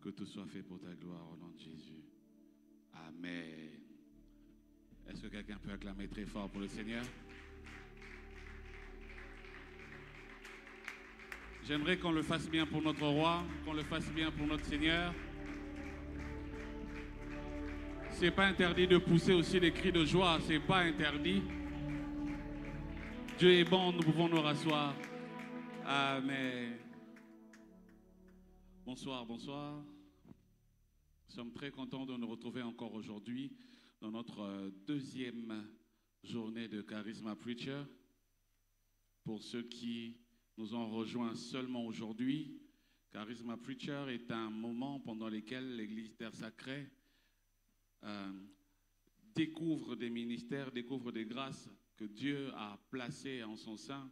Que tout soit fait pour ta gloire au nom de Jésus. Amen. Est-ce que quelqu'un peut acclamer très fort pour le Seigneur? J'aimerais qu'on le fasse bien pour notre roi, qu'on le fasse bien pour notre Seigneur. C'est pas interdit de pousser aussi des cris de joie, c'est pas interdit. Dieu est bon, nous pouvons nous rasseoir. Amen. Bonsoir, bonsoir. Nous sommes très contents de nous retrouver encore aujourd'hui dans notre deuxième journée de Charisma Preacher. Pour ceux qui nous ont rejoints seulement aujourd'hui, Charisma Preacher est un moment pendant lequel l'Église Terre Sacrée découvre des ministères, découvre des grâces que Dieu a placées en son sein,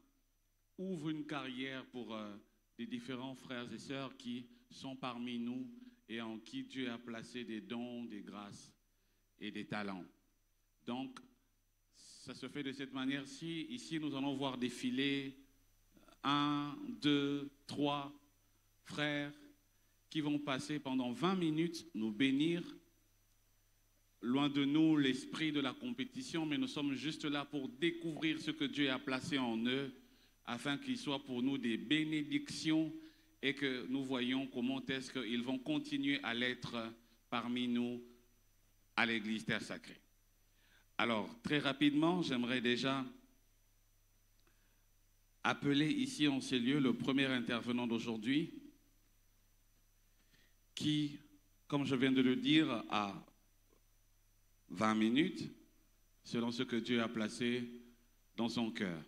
ouvre une carrière pour des différents frères et sœurs qui sont parmi nous et en qui Dieu a placé des dons, des grâces et des talents. Donc, ça se fait de cette manière-ci. Ici, nous allons voir défiler 1, 2, 3 frères qui vont passer pendant 20 minutes nous bénir. Loin de nous l'esprit de la compétition, mais nous sommes juste là pour découvrir ce que Dieu a placé en eux, afin qu'ils soient pour nous des bénédictions et que nous voyons comment est-ce qu'ils vont continuer à l'être parmi nous à l'Église Terre Sacrée. Alors, très rapidement, j'aimerais déjà appeler ici en ces lieux le premier intervenant d'aujourd'hui qui, comme je viens de le dire, a 20 minutes selon ce que Dieu a placé dans son cœur.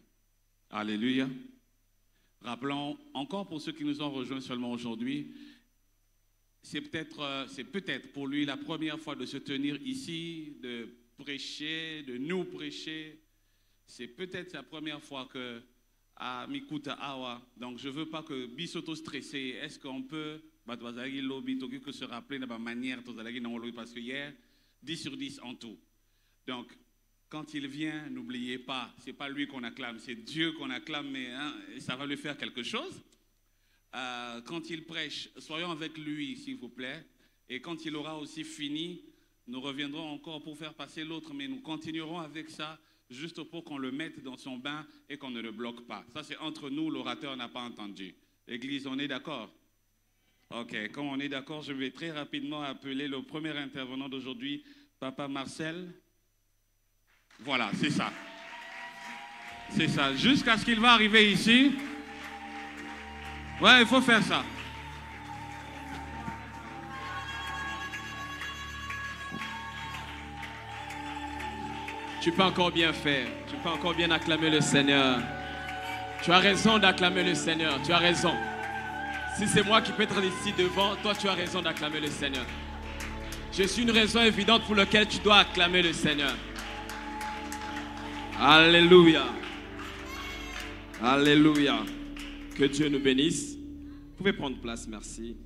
Alléluia. Rappelons encore pour ceux qui nous ont rejoints seulement aujourd'hui, c'est peut-être pour lui la première fois de se tenir ici, de prêcher, de nous prêcher. C'est peut-être sa première fois que à Mikuta Awa. Donc je ne veux pas que Bisoto stressé. Est-ce qu'on peut que se rappeler de ma manière parce que hier 10 sur 10 en tout. Donc quand il vient, n'oubliez pas, ce n'est pas lui qu'on acclame, c'est Dieu qu'on acclame, mais ça va lui faire quelque chose. Quand il prêche, soyons avec lui, s'il vous plaît. Et quand il aura aussi fini, nous reviendrons encore pour faire passer l'autre, mais nous continuerons avec ça, juste pour qu'on le mette dans son bain et qu'on ne le bloque pas. Ça, c'est entre nous, l'orateur n'a pas entendu. L'église, on est d'accord? Ok, comme on est d'accord, je vais très rapidement appeler le premier intervenant d'aujourd'hui, Papa Marcel. Voilà, c'est ça. C'est ça. Jusqu'à ce qu'il va arriver ici. Ouais, il faut faire ça. Tu peux encore bien faire. Tu peux encore bien acclamer le Seigneur. Tu as raison d'acclamer le Seigneur. Tu as raison. Si c'est moi qui peux être ici devant, toi tu as raison d'acclamer le Seigneur. Je suis une raison évidente pour laquelle tu dois acclamer le Seigneur. Alléluia. Alléluia. Que Dieu nous bénisse. Vous pouvez prendre place, merci.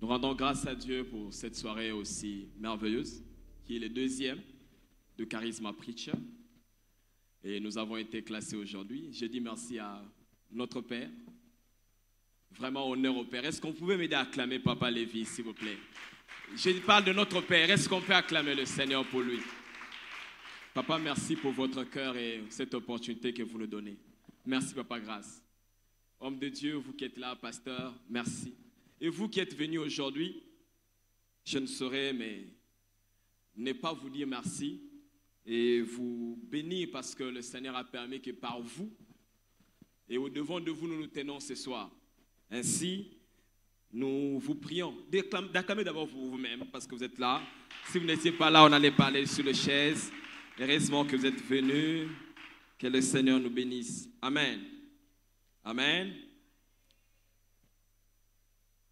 Nous rendons grâce à Dieu pour cette soirée aussi merveilleuse, qui est le deuxième de Charisma Preacher. Et nous avons été classés aujourd'hui. Je dis merci à notre Père. Vraiment honneur au Père. Est-ce qu'on pouvait m'aider à acclamer Papa Lévy, s'il vous plaît? Je parle de notre Père. Est-ce qu'on peut acclamer le Seigneur pour lui? Papa, merci pour votre cœur et cette opportunité que vous nous donnez. Merci, Papa, grâce. Homme de Dieu, vous qui êtes là, pasteur, merci. Et vous qui êtes venus aujourd'hui, je ne saurais mais ne pas vous dire merci et vous bénir parce que le Seigneur a permis que par vous et au devant de vous, nous nous tenons ce soir. Ainsi, nous vous prions d'acclamer d'abord vous-même parce que vous êtes là. Si vous n'étiez pas là, on allait parler sur les chaises. Heureusement que vous êtes venus. Que le Seigneur nous bénisse. Amen. Amen.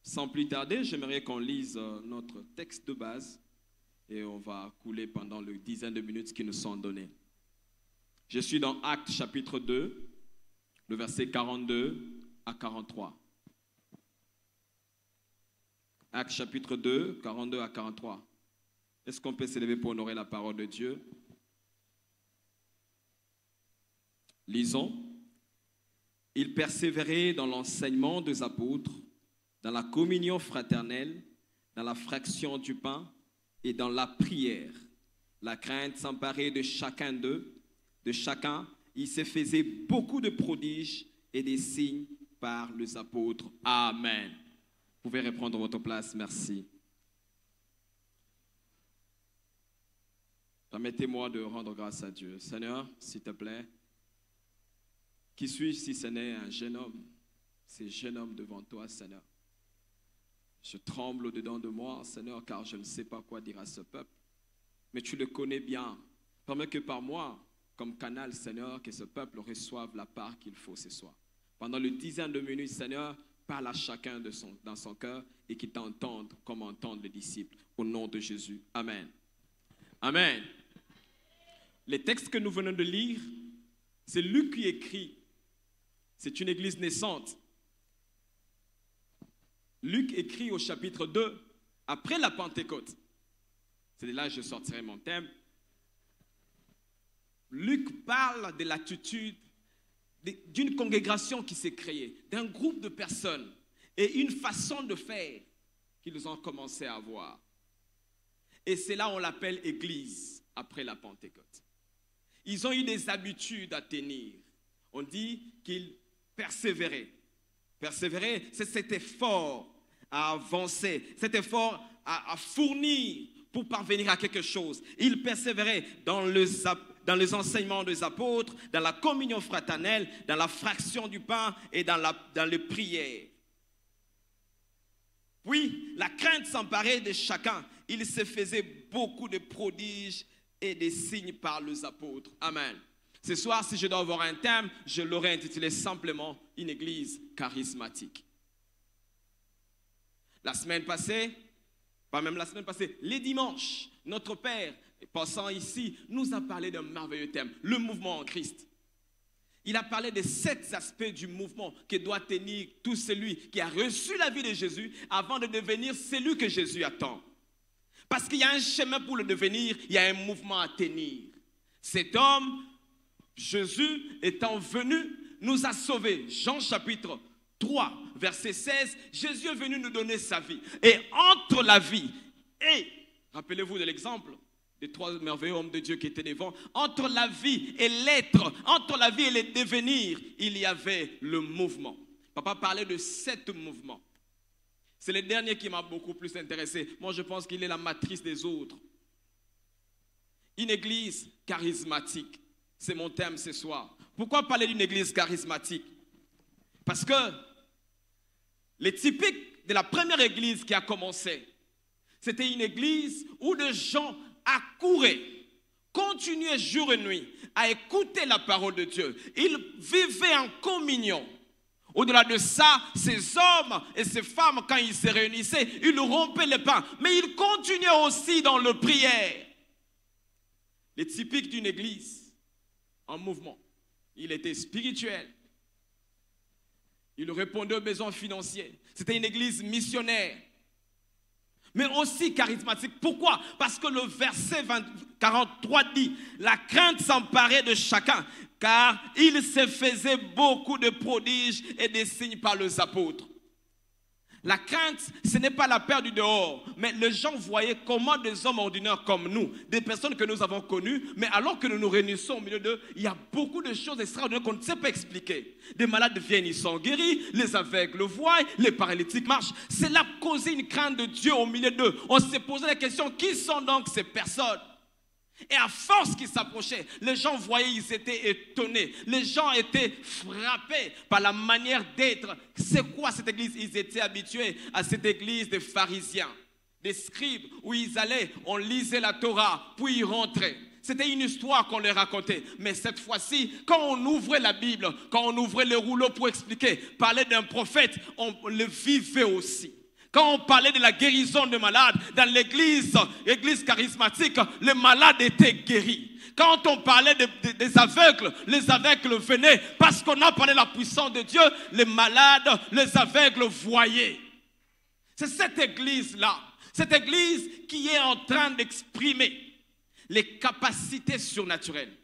Sans plus tarder, j'aimerais qu'on lise notre texte de base et on va couler pendant les dizaines de minutes qui nous sont données. Je suis dans Actes chapitre 2, le verset 42 à 43. Actes chapitre 2, 42 à 43. Est-ce qu'on peut s'élever pour honorer la parole de Dieu? Lisons. Ils persévéraient dans l'enseignement des apôtres, dans la communion fraternelle, dans la fraction du pain et dans la prière. La crainte s'emparait de chacun d'eux, de chacun. Il se faisait beaucoup de prodiges et des signes par les apôtres. Amen. Vous pouvez reprendre votre place, merci. Permettez-moi de rendre grâce à Dieu. Seigneur, s'il te plaît, qui suis-je si ce n'est un jeune homme? C'est jeune homme devant toi, Seigneur. Je tremble au-dedans de moi, Seigneur, car je ne sais pas quoi dire à ce peuple. Mais tu le connais bien. Permets que par moi, comme canal, Seigneur, que ce peuple reçoive la part qu'il faut ce soir. Pendant les dizaines de minutes, Seigneur, parle à chacun dans son cœur et qu'il t'entende comme entendent les disciples. Au nom de Jésus. Amen. Amen. Les textes que nous venons de lire, c'est Luc qui écrit. C'est une église naissante. Luc écrit au chapitre 2, après la Pentecôte. C'est de là que je sortirai mon thème. Luc parle de l'attitude d'une congrégation qui s'est créée, d'un groupe de personnes et une façon de faire qu'ils ont commencé à avoir. Et c'est là on l'appelle église après la Pentecôte. Ils ont eu des habitudes à tenir. On dit qu'ils persévéraient. Persévérer, c'est cet effort à avancer, cet effort à fournir pour parvenir à quelque chose. Ils persévéraient dans les enseignements des apôtres, dans la communion fraternelle, dans la fraction du pain et dans les prières. Puis, la crainte s'emparait de chacun. Il se faisait beaucoup de prodiges et des signes par les apôtres. Amen. Ce soir, si je dois avoir un thème, je l'aurais intitulé simplement « Une église charismatique ». La semaine passée, pas même la semaine passée, les dimanches, notre Père, passant ici, nous a parlé d'un merveilleux thème, le mouvement en Christ. Il a parlé de 7 aspects du mouvement que doit tenir tout celui qui a reçu la vie de Jésus avant de devenir celui que Jésus attend. Parce qu'il y a un chemin pour le devenir, il y a un mouvement à tenir. Cet homme, Jésus, étant venu, nous a sauvés. Jean chapitre 3, verset 16, Jésus est venu nous donner sa vie. Et entre la vie et, rappelez-vous de l'exemple des 3 merveilleux hommes de Dieu qui étaient devant, entre la vie et l'être, entre la vie et le devenir, il y avait le mouvement. Papa parlait de 7 mouvements. C'est le dernier qui m'a beaucoup plus intéressé. Moi, je pense qu'il est la matrice des autres. Une église charismatique. C'est mon thème ce soir. Pourquoi parler d'une église charismatique? Parce que les typiques de la première église qui a commencé, c'était une église où des gens accouraient, continuaient jour et nuit à écouter la parole de Dieu. Ils vivaient en communion. Au-delà de ça, ces hommes et ces femmes, quand ils se réunissaient, ils rompaient le pain. Mais ils continuaient aussi dans la prière. Les typiques d'une église en mouvement. Il était spirituel. Il répondait aux besoins financiers. C'était une église missionnaire. Mais aussi charismatique. Pourquoi? Parce que le verset 43 dit, la crainte s'emparait de chacun, car il se faisait beaucoup de prodiges et des signes par les apôtres. La crainte, ce n'est pas la peur du dehors, mais les gens voyaient comment des hommes ordinaires comme nous, des personnes que nous avons connues, mais alors que nous nous réunissons au milieu d'eux, il y a beaucoup de choses extraordinaires qu'on ne sait pas expliquer. Des malades viennent, ils sont guéris, les aveugles voient, les paralytiques marchent. Cela causait une crainte de Dieu au milieu d'eux. On s'est posé la question, qui sont donc ces personnes? Et à force qu'ils s'approchaient, les gens voyaient, ils étaient étonnés. Les gens étaient frappés par la manière d'être. C'est quoi cette église? Ils étaient habitués à cette église des pharisiens, des scribes, où ils allaient, on lisait la Torah, puis ils rentraient. C'était une histoire qu'on leur racontait. Mais cette fois-ci, quand on ouvrait la Bible, quand on ouvrait les rouleaux pour expliquer, parler d'un prophète, on le vivait aussi. Quand on parlait de la guérison de malades, dans l'église charismatique, les malades étaient guéris. Quand on parlait des aveugles, les aveugles venaient parce qu'on a parlé de la puissance de Dieu, les malades, les aveugles voyaient. C'est cette église-là, cette église qui est en train d'exprimer les capacités surnaturelles.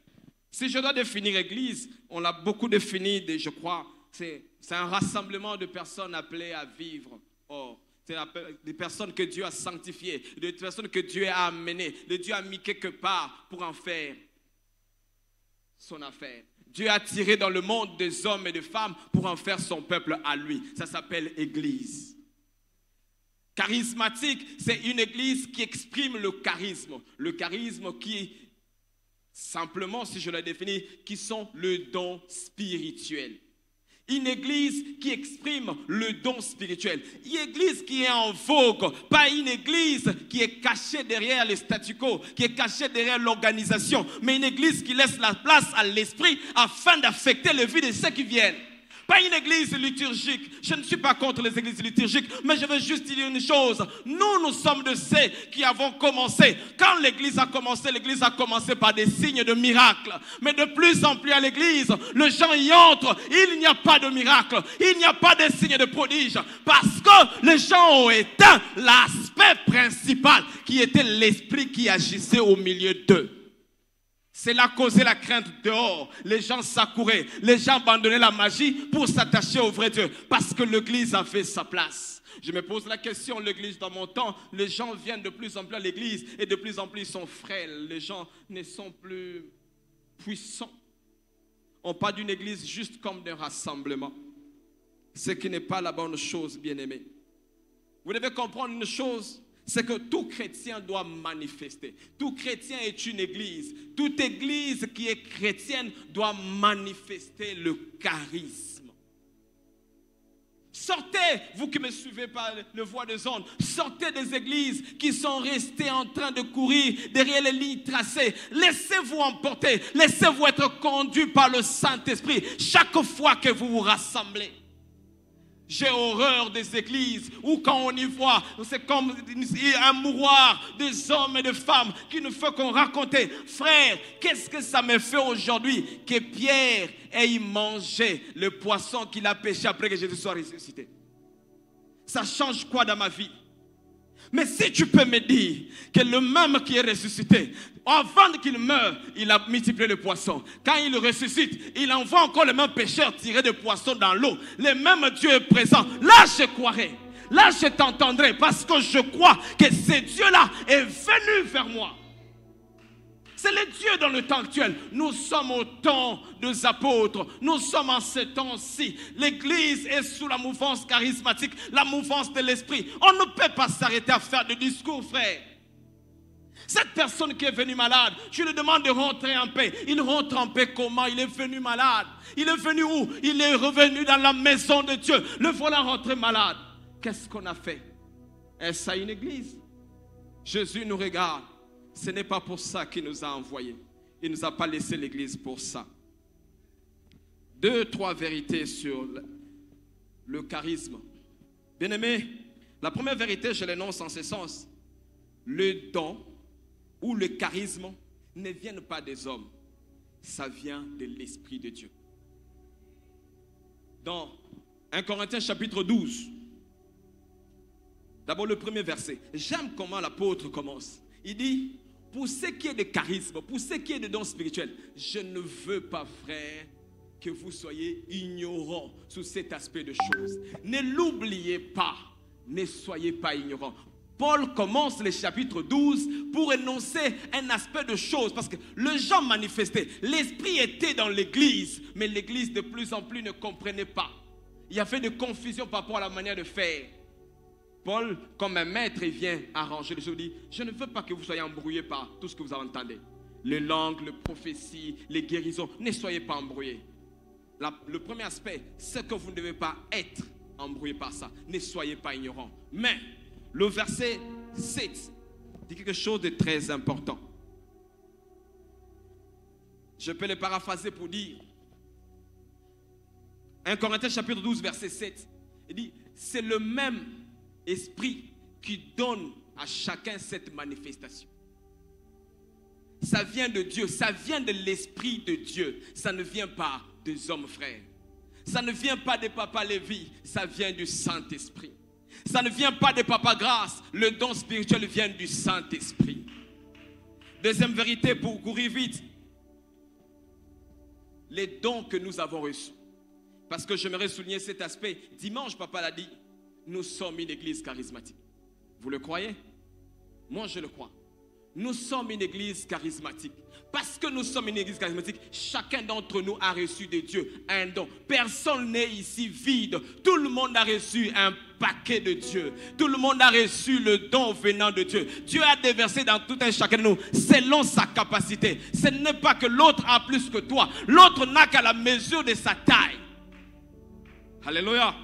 Si je dois définir église, on l'a beaucoup défini, je crois, c'est un rassemblement de personnes appelées à vivre Or, c'est des personnes que Dieu a sanctifiées, des personnes que Dieu a amenées, que Dieu a mis quelque part pour en faire son affaire. Dieu a tiré dans le monde des hommes et des femmes pour en faire son peuple à lui. Ça s'appelle Église. Charismatique, c'est une église qui exprime le charisme. Le charisme qui, simplement, si je le définis, qui sont le don spirituel. Une église qui exprime le don spirituel. Une église qui est en vogue, pas une église qui est cachée derrière le statu quo, qui est cachée derrière l'organisation, mais une église qui laisse la place à l'esprit afin d'affecter le vie de ceux qui viennent. Pas une église liturgique. Je ne suis pas contre les églises liturgiques, mais je veux juste dire une chose. Nous sommes de ceux qui avons commencé. Quand l'église a commencé par des signes de miracles. Mais de plus en plus à l'église, les gens y entrent. Il n'y a pas de miracle. Il n'y a pas de signes de prodige. Parce que les gens ont éteint l'aspect principal qui était l'esprit qui agissait au milieu d'eux. Cela causait la crainte dehors. Les gens s'accouraient. Les gens abandonnaient la magie pour s'attacher au vrai Dieu. Parce que l'église a fait sa place. Je me pose la question, l'église dans mon temps, les gens viennent de plus en plus à l'église et de plus en plus ils sont frêles. Les gens ne sont plus puissants. On parle d'une église juste comme d'un rassemblement. Ce qui n'est pas la bonne chose, bien-aimés. Vous devez comprendre une chose. C'est que tout chrétien doit manifester. Tout chrétien est une église. Toute église qui est chrétienne doit manifester le charisme. Sortez, vous qui me suivez par le voie des ondes, sortez des églises qui sont restées en train de courir derrière les lignes tracées. Laissez-vous emporter, laissez-vous être conduit par le Saint-Esprit chaque fois que vous vous rassemblez. J'ai horreur des églises où quand on y voit, c'est comme un mouroir des hommes et des femmes qui ne fait qu'on raconter. Frère, qu'est-ce que ça me fait aujourd'hui que Pierre ait mangé le poisson qu'il a pêché après que Jésus soit ressuscité? Ça change quoi dans ma vie? Mais si tu peux me dire que le même qui est ressuscité, avant qu'il meure, il a multiplié le poisson. Quand il ressuscite, il envoie encore les mêmes pêcheurs tirer des poissons dans l'eau. Le même Dieu est présent. Là, je croirai. Là, je t'entendrai parce que je crois que ce Dieu-là est venu vers moi. C'est le Dieu dans le temps actuel. Nous sommes au temps des apôtres. Nous sommes en ce temps-ci. L'église est sous la mouvance charismatique, la mouvance de l'esprit. On ne peut pas s'arrêter à faire des discours, frère. Cette personne qui est venue malade, je lui demande de rentrer en paix. Il rentre en paix comment? Il est venu malade. Il est venu où? Il est revenu dans la maison de Dieu. Le voilà rentré malade. Qu'est-ce qu'on a fait? Est-ce une église? Jésus nous regarde. Ce n'est pas pour ça qu'il nous a envoyés. Il ne nous a pas laissé l'église pour ça. 2, 3 vérités sur le charisme. Bien-aimés, la première vérité, je l'énonce en ce sens. Le don ou le charisme ne viennent pas des hommes. Ça vient de l'Esprit de Dieu. Dans 1 Corinthiens chapitre 12, d'abord le premier verset. J'aime comment l'apôtre commence. Il dit, pour ce qui est de charisme, pour ce qui est de dons spirituels, je ne veux pas, frère, que vous soyez ignorants sur cet aspect de choses. Ne l'oubliez pas, ne soyez pas ignorants. Paul commence le chapitre 12 pour énoncer un aspect de choses, parce que les gens manifestaient, l'esprit était dans l'église, mais l'église de plus en plus ne comprenait pas. Il y avait de confusion par rapport à la manière de faire. Paul, comme un maître, il vient arranger les choses. Il dit, je ne veux pas que vous soyez embrouillés par tout ce que vous entendez. Les langues, les prophéties, les guérisons, ne soyez pas embrouillés. Le premier aspect, c'est que vous ne devez pas être embrouillés par ça. Ne soyez pas ignorants. Mais, le verset 7 dit quelque chose de très important. Je peux le paraphraser pour dire, 1 Corinthiens chapitre 12, verset 7, il dit, c'est le même esprit qui donne à chacun cette manifestation. Ça vient de Dieu, ça vient de l'esprit de Dieu. Ça ne vient pas des hommes frères. Ça ne vient pas de Papa Lévi, ça vient du Saint-Esprit. Ça ne vient pas de Papa Grâce, le don spirituel vient du Saint-Esprit. Deuxième vérité pour courir vite. Les dons que nous avons reçus. Parce que j'aimerais souligner cet aspect. Dimanche, Papa l'a dit. nous sommes une église charismatique. Vous le croyez? Moi, je le crois. Nous sommes une église charismatique. Parce que nous sommes une église charismatique, chacun d'entre nous a reçu de Dieu un don. Personne n'est ici vide. Tout le monde a reçu un paquet de Dieu. Tout le monde a reçu le don venant de Dieu. Dieu a déversé dans tout un chacun de nous selon sa capacité. Ce n'est pas que l'autre a plus que toi. L'autre n'a qu'à la mesure de sa taille. Alléluia.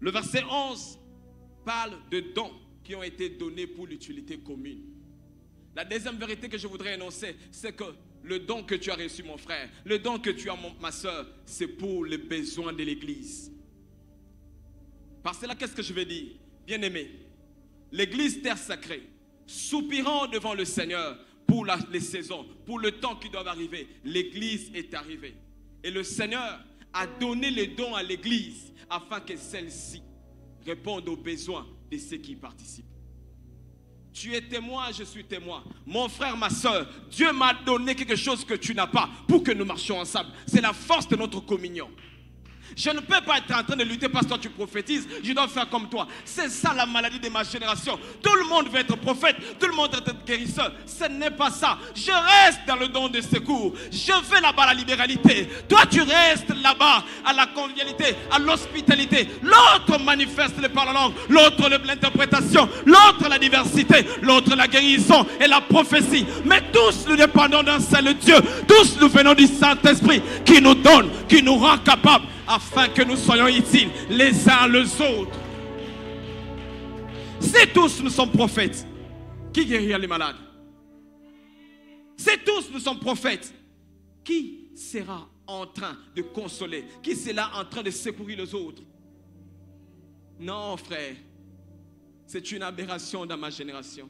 Le verset 11 parle de dons qui ont été donnés pour l'utilité commune. La deuxième vérité que je voudrais énoncer, c'est que le don que tu as reçu, mon frère, le don que tu as, ma soeur, c'est pour les besoins de l'église. Par cela, qu'est-ce que je vais dire? Bien-aimé, l'église terre sacrée, soupirant devant le Seigneur pour les saisons, pour le temps qui doit arriver, l'église est arrivée. Et le Seigneur a donné les dons à l'église afin que celle-ci réponde aux besoins de ceux qui y participent. Tu es témoin, je suis témoin. Mon frère, ma soeur, Dieu m'a donné quelque chose que tu n'as pas pour que nous marchions ensemble. C'est la force de notre communion. Je ne peux pas être en train de lutter parce que toi tu prophétises. Je dois faire comme toi. C'est ça la maladie de ma génération. Tout le monde veut être prophète. Tout le monde veut être guérisseur. Ce n'est pas ça. Je reste dans le don de secours. Je vais là-bas à la libéralité. Toi tu restes là-bas à la convivialité, à l'hospitalité. L'autre manifeste le par la langue. L'autre l'interprétation. L'autre la diversité. L'autre la guérison et la prophétie. Mais tous nous dépendons d'un seul Dieu. Tous nous venons du Saint-Esprit qui nous donne, qui nous rend capables, afin que nous soyons utiles les uns les autres. Si tous nous sommes prophètes, qui guérira les malades? Si tous nous sommes prophètes, qui sera en train de consoler? Qui sera en train de secourir les autres? Non, frère, c'est une aberration dans ma génération.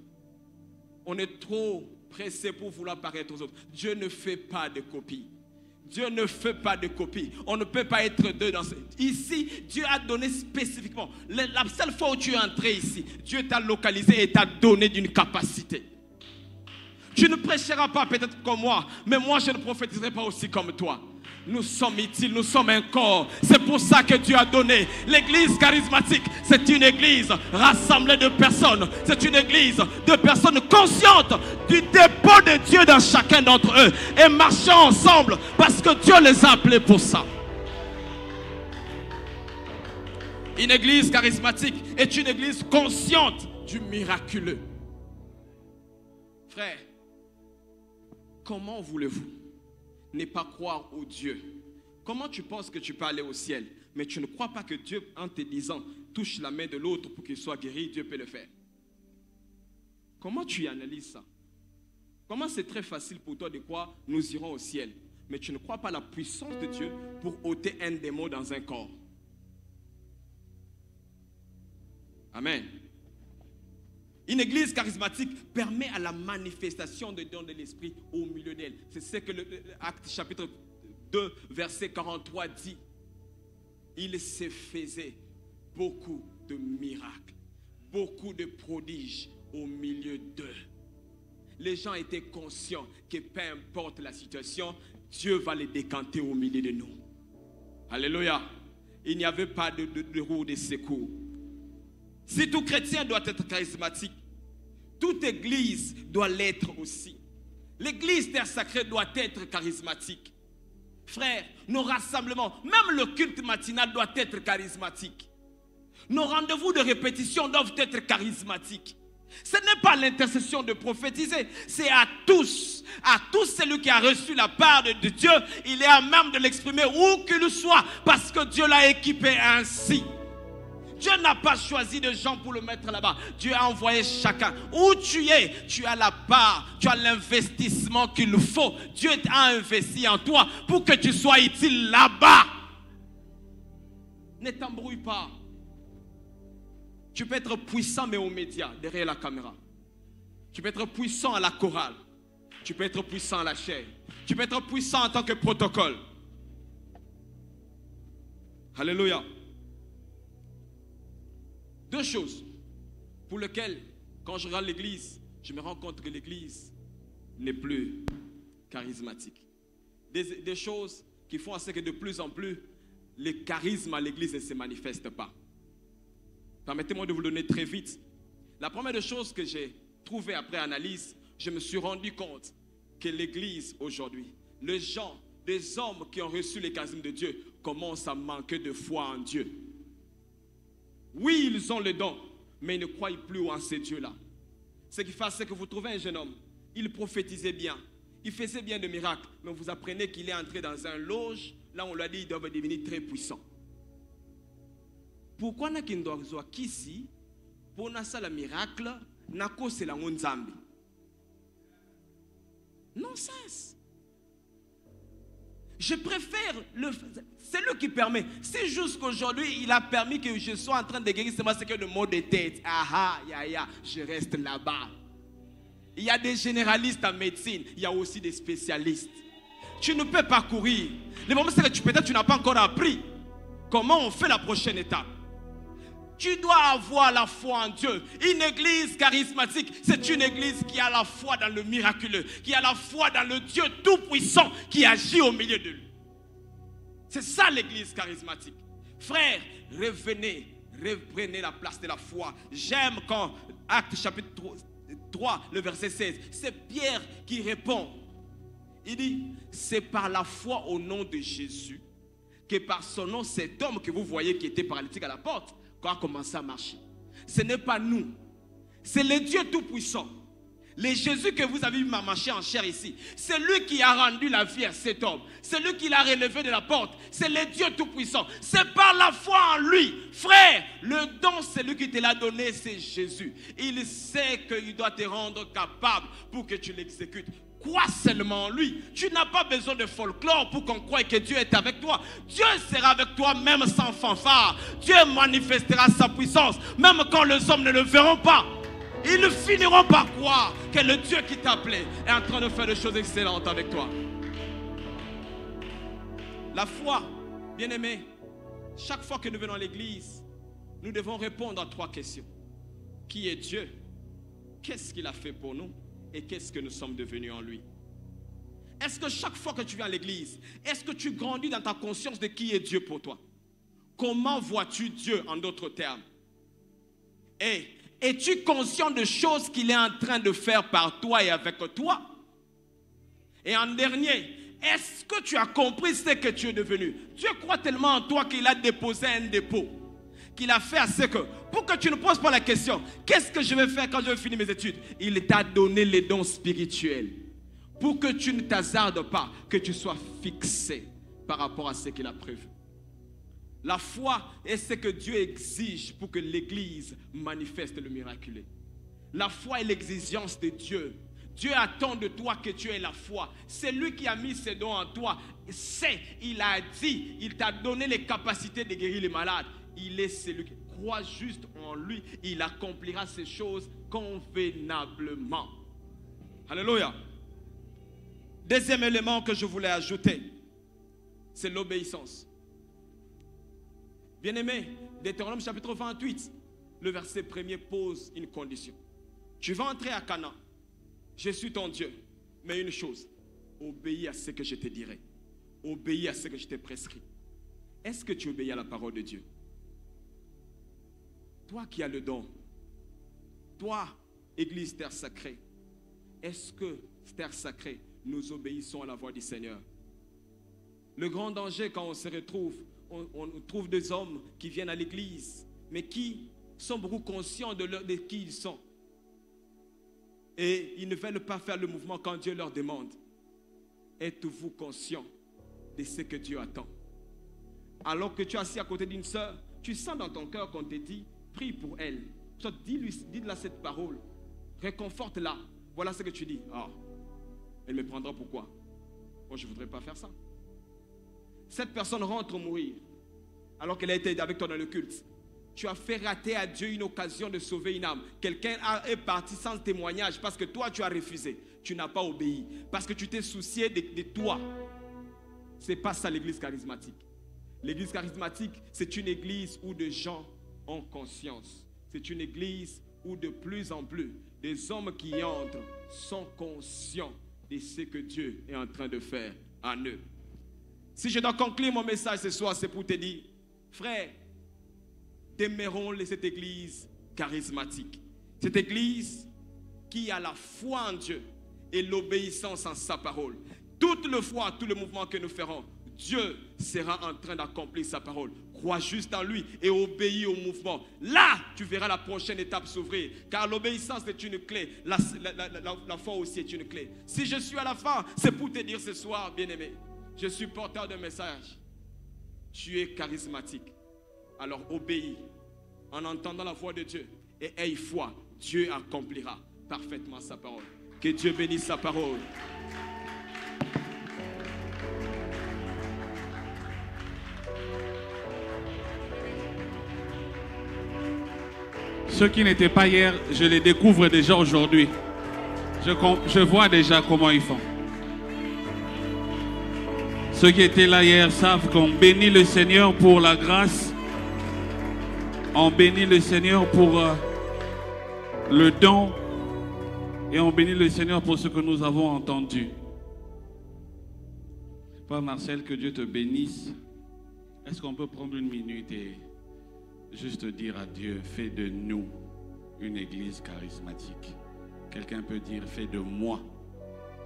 On est trop pressé pour vouloir paraître aux autres. Dieu ne fait pas de copies. Dieu ne fait pas de copie. On ne peut pas être deux dans ce... Ici, Dieu a donné spécifiquement. La seule fois où tu es entré ici, Dieu t'a localisé et t'a donné d'une capacité. Tu ne prêcheras pas peut-être comme moi, mais moi je ne prophétiserai pas aussi comme toi. Nous sommes utiles, nous sommes un corps. C'est pour ça que Dieu a donné. L'église charismatique, c'est une église rassemblée de personnes. C'est une église de personnes conscientes du dépôt de Dieu dans chacun d'entre eux. Et marchant ensemble parce que Dieu les a appelés pour ça. Une église charismatique est une église consciente du miraculeux. Frère, comment voulez-vous ne pas croire au Dieu? Comment tu penses que tu peux aller au ciel, mais tu ne crois pas que Dieu, en te disant, touche la main de l'autre pour qu'il soit guéri, Dieu peut le faire? Comment tu analyses ça? Comment c'est très facile pour toi de croire, nous irons au ciel, mais tu ne crois pas la puissance de Dieu pour ôter un démon dans un corps? Amen. Une église charismatique permet à la manifestation des dons de l'esprit au milieu d'elle. C'est ce que l'Acte chapitre 2, verset 43 dit. Il se faisait beaucoup de miracles, beaucoup de prodiges au milieu d'eux. Les gens étaient conscients que peu importe la situation, Dieu va les décanter au milieu de nous. Alléluia. Il n'y avait pas de roue de secours. Si tout chrétien doit être charismatique, toute église doit l'être aussi. L'église terre sacrée doit être charismatique. Frères, nos rassemblements, même le culte matinal doit être charismatique. Nos rendez-vous de répétition doivent être charismatiques. Ce n'est pas l'intercession de prophétiser, c'est à tous celui qui a reçu la part de Dieu, il est à même de l'exprimer où qu'il soit, parce que Dieu l'a équipé ainsi. Dieu n'a pas choisi de gens pour le mettre là-bas. Dieu a envoyé chacun. Où tu es, tu as la part, tu as l'investissement qu'il faut. Dieu a investi en toi pour que tu sois utile là-bas. Ne t'embrouille pas. Tu peux être puissant mais aux médias, derrière la caméra. Tu peux être puissant à la chorale. Tu peux être puissant à la chair. Tu peux être puissant en tant que protocole. Alléluia. Deux choses pour lesquelles, quand je regarde l'église, je me rends compte que l'église n'est plus charismatique. Des choses qui font à ce que de plus en plus, les charismes à l'église ne se manifestent pas. Permettez-moi de vous le donner très vite. La première des choses que j'ai trouvée après analyse, je me suis rendu compte que l'église aujourd'hui, les gens, des hommes qui ont reçu les charismes de Dieu, commencent à manquer de foi en Dieu. Oui, ils ont le don, mais ils ne croient plus en ces dieux-là. Ce qui fait, c'est que vous trouvez un jeune homme, il prophétisait bien, il faisait bien de miracles, mais vous apprenez qu'il est entré dans un loge, là on lui a dit qu'il doit devenir très puissant. Pourquoi n'a qu'il doit avoir qu'ici, pour faire le miracle, n'a que c'est la nzambi? Non-sens. Je préfère c'est lui qui permet. Si jusqu'aujourd'hui il a permis que je sois en train de guérir, c'est moi ce que le mot de tête. Ah ah, je reste là-bas. Il y a des généralistes en médecine, il y a aussi des spécialistes. Tu ne peux pas courir. Le moment c'est que peut-être tu n'as pas encore appris comment on fait la prochaine étape. Tu dois avoir la foi en Dieu. Une église charismatique, c'est une église qui a la foi dans le miraculeux, qui a la foi dans le Dieu tout-puissant qui agit au milieu de lui. C'est ça l'église charismatique. Frères, revenez, reprenez la place de la foi. J'aime quand, Actes chapitre 3, le verset 16, c'est Pierre qui répond. Il dit, c'est par la foi au nom de Jésus que par son nom, cet homme que vous voyez qui était paralytique à la porte, a commencé à marcher. Ce n'est pas nous, c'est le Dieu tout-puissant. Le Jésus que vous avez vu marcher en chair ici, c'est lui qui a rendu la vie à cet homme. C'est lui qui l'a relevé de la porte. C'est le Dieu tout-puissant. C'est par la foi en lui. Frère, le don, c'est lui qui te l'a donné, c'est Jésus. Il sait qu'il doit te rendre capable pour que tu l'exécutes. Crois seulement en lui. Tu n'as pas besoin de folklore pour qu'on croie que Dieu est avec toi. Dieu sera avec toi même sans fanfare. Dieu manifestera sa puissance même quand les hommes ne le verront pas. Ils finiront par croire que le Dieu qui t'a appelé est en train de faire des choses excellentes avec toi. La foi, bien-aimés, chaque fois que nous venons à l'église, nous devons répondre à 3 questions. Qui est Dieu? Qu'est-ce qu'il a fait pour nous? Et qu'est-ce que nous sommes devenus en lui? Est-ce que chaque fois que tu viens à l'église, est-ce que tu grandis dans ta conscience de qui est Dieu pour toi? Comment vois-tu Dieu en d'autres termes? Et es-tu conscient de choses qu'il est en train de faire par toi et avec toi? Et en dernier, est-ce que tu as compris ce que tu es devenu? Dieu croit tellement en toi qu'il a déposé un dépôt, qu'il a fait à ce que, pour que tu ne poses pas la question, qu'est-ce que je vais faire quand je vais finir mes études? Il t'a donné les dons spirituels pour que tu ne t'hasardes pas, que tu sois fixé par rapport à ce qu'il a prévu. La foi est ce que Dieu exige pour que l'Église manifeste le miraculeux. La foi est l'exigence de Dieu. Dieu attend de toi que tu aies la foi. C'est lui qui a mis ses dons en toi. Il a dit, il t'a donné les capacités de guérir les malades. Il est celui qui croit juste en lui. Il accomplira ces choses convenablement. Alléluia. Deuxième élément que je voulais ajouter, c'est l'obéissance. Bien-aimé, Deutéronome chapitre 28, le verset 1er pose une condition. Tu vas entrer à Canaan. Je suis ton Dieu. Mais une chose, obéis à ce que je te dirai. Obéis à ce que je t'ai prescrit. Est-ce que tu obéis à la parole de Dieu? Toi qui as le don, toi, Église Terre Sacrée, est-ce que, Terre Sacrée, nous obéissons à la voix du Seigneur? Le grand danger quand on se retrouve, on trouve des hommes qui viennent à l'église, mais qui sont beaucoup conscients de qui ils sont. Et ils ne veulent pas faire le mouvement quand Dieu leur demande. Êtes-vous conscient de ce que Dieu attend? Alors que tu es assis à côté d'une sœur, tu sens dans ton cœur qu'on te dit, prie pour elle. Dis-la cette parole. Réconforte-la. Voilà ce que tu dis. Ah, elle me prendra pourquoi? Moi, je ne voudrais pas faire ça. Cette personne rentre mourir alors qu'elle a été avec toi dans le culte. Tu as fait rater à Dieu une occasion de sauver une âme. Quelqu'un est parti sans témoignage parce que toi tu as refusé. Tu n'as pas obéi parce que tu t'es soucié de toi. C'est pas ça l'église charismatique. L'église charismatique, c'est une église où des gens ont conscience. C'est une église où de plus en plus des hommes qui entrent sont conscients de ce que Dieu est en train de faire en eux. Si je dois conclure mon message ce soir, c'est pour te dire, frère, demeurons cette église charismatique. Cette église qui a la foi en Dieu et l'obéissance en sa parole. Toute le foi, tout le mouvement que nous ferons, Dieu sera en train d'accomplir sa parole. Crois juste en lui et obéis au mouvement. Là, tu verras la prochaine étape s'ouvrir. Car l'obéissance est une clé. La foi aussi est une clé. Si je suis à la fin, c'est pour te dire ce soir, bien-aimé, je suis porteur d'un message. Tu es charismatique. Alors obéis en entendant la voix de Dieu. Et aie foi. Dieu accomplira parfaitement sa parole. Que Dieu bénisse sa parole. Ceux qui n'étaient pas hier, je les découvre déjà aujourd'hui. Je vois déjà comment ils font. Ceux qui étaient là hier savent qu'on bénit le Seigneur pour la grâce. On bénit le Seigneur pour le don. Et on bénit le Seigneur pour ce que nous avons entendu. Père Marcel, que Dieu te bénisse. Est-ce qu'on peut prendre une minute et juste dire à Dieu, fais de nous une église charismatique. Quelqu'un peut dire, fais de moi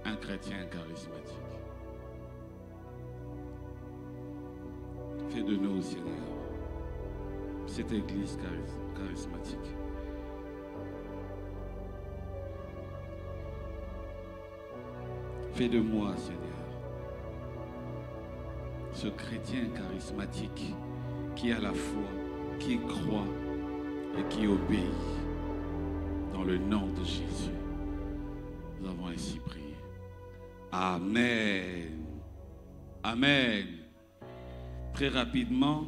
un chrétien charismatique. Fais de nous, Seigneur, cette église charismatique. Fais de moi, Seigneur, ce chrétien charismatique qui a la foi, qui croit et qui obéit. Dans le nom de Jésus, nous avons ainsi prié. Amen. Amen. Très rapidement,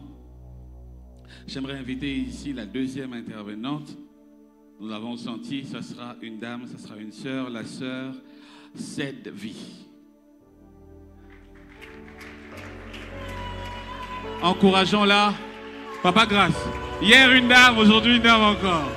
j'aimerais inviter ici la deuxième intervenante. Nous l'avons senti, ce sera une dame, ce sera une sœur, la sœur Cédvie. Encourageons-la. Papa Grâce. Hier une dame, aujourd'hui une dame encore.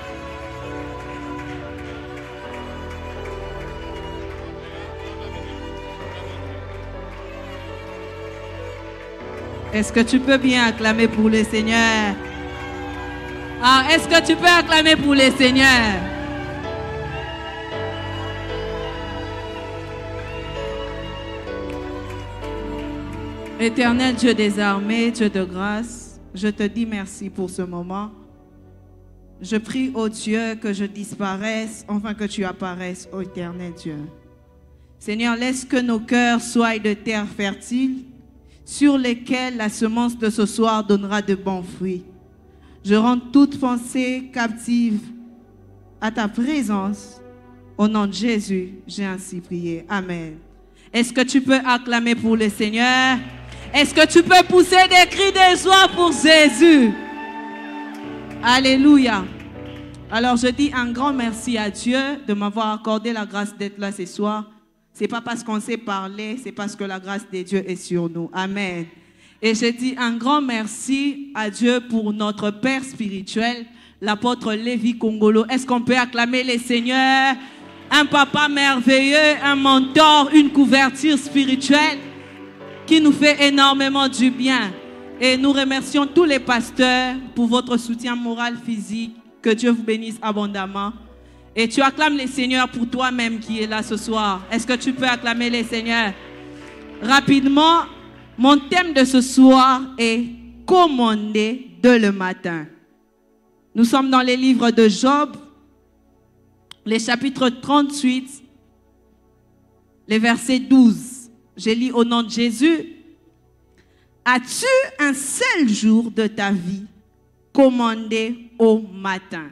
Est-ce que tu peux bien acclamer pour le Seigneur? Ah, est-ce que tu peux acclamer pour le Seigneur? Éternel Dieu des armées, Dieu de grâce, je te dis merci pour ce moment. Je prie, ô Dieu, que je disparaisse, enfin que tu apparaisses, ô éternel Dieu. Seigneur, laisse que nos cœurs soient de terre fertile, sur lesquels la semence de ce soir donnera de bons fruits. Je rends toute pensée captive à ta présence. Au nom de Jésus, j'ai ainsi prié. Amen. Est-ce que tu peux acclamer pour le Seigneur? Est-ce que tu peux pousser des cris de joie pour Jésus? Alléluia. Alors je dis un grand merci à Dieu de m'avoir accordé la grâce d'être là ce soir. Ce n'est pas parce qu'on sait parler, c'est parce que la grâce de Dieu est sur nous. Amen. Et je dis un grand merci à Dieu pour notre Père spirituel, l'apôtre Lévi Kongolo. Est-ce qu'on peut acclamer le Seigneur? Un papa merveilleux, un mentor, une couverture spirituelle qui nous fait énormément du bien. Et nous remercions tous les pasteurs pour votre soutien moral, physique. Que Dieu vous bénisse abondamment. Et tu acclames les Seigneurs pour toi-même qui est là ce soir. Est-ce que tu peux acclamer les Seigneurs? Rapidement, mon thème de ce soir est « Commander de le matin ». Nous sommes dans les livres de Job, les chapitres 38, les versets 12. Je lis au nom de Jésus. « As-tu un seul jour de ta vie commandé au matin ?»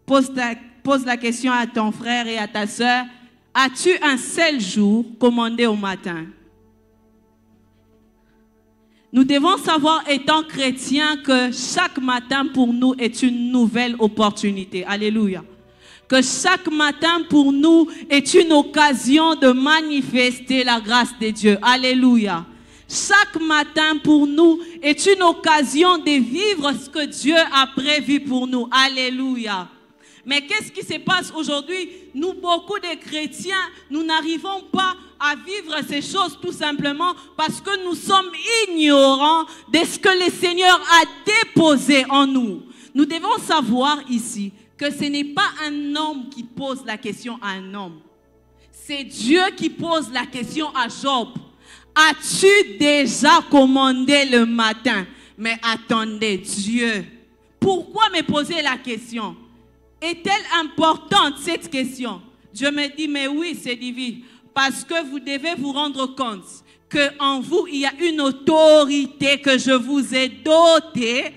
Pose la question à ton frère et à ta soeur. As-tu un seul jour commandé au matin? Nous devons savoir, étant chrétiens, que chaque matin pour nous est une nouvelle opportunité. Alléluia. Que chaque matin pour nous est une occasion de manifester la grâce de Dieu. Alléluia. Chaque matin pour nous est une occasion de vivre ce que Dieu a prévu pour nous. Alléluia. Mais qu'est-ce qui se passe aujourd'hui? Nous, beaucoup de chrétiens, nous n'arrivons pas à vivre ces choses tout simplement parce que nous sommes ignorants de ce que le Seigneur a déposé en nous. Nous devons savoir ici que ce n'est pas un homme qui pose la question à un homme. C'est Dieu qui pose la question à Job. As-tu déjà commandé le matin? Mais attendez, Dieu, pourquoi me poser la question? Est-elle importante cette question? Dieu me dit, mais oui, c'est divin. Parce que vous devez vous rendre compte qu'en vous, il y a une autorité que je vous ai dotée,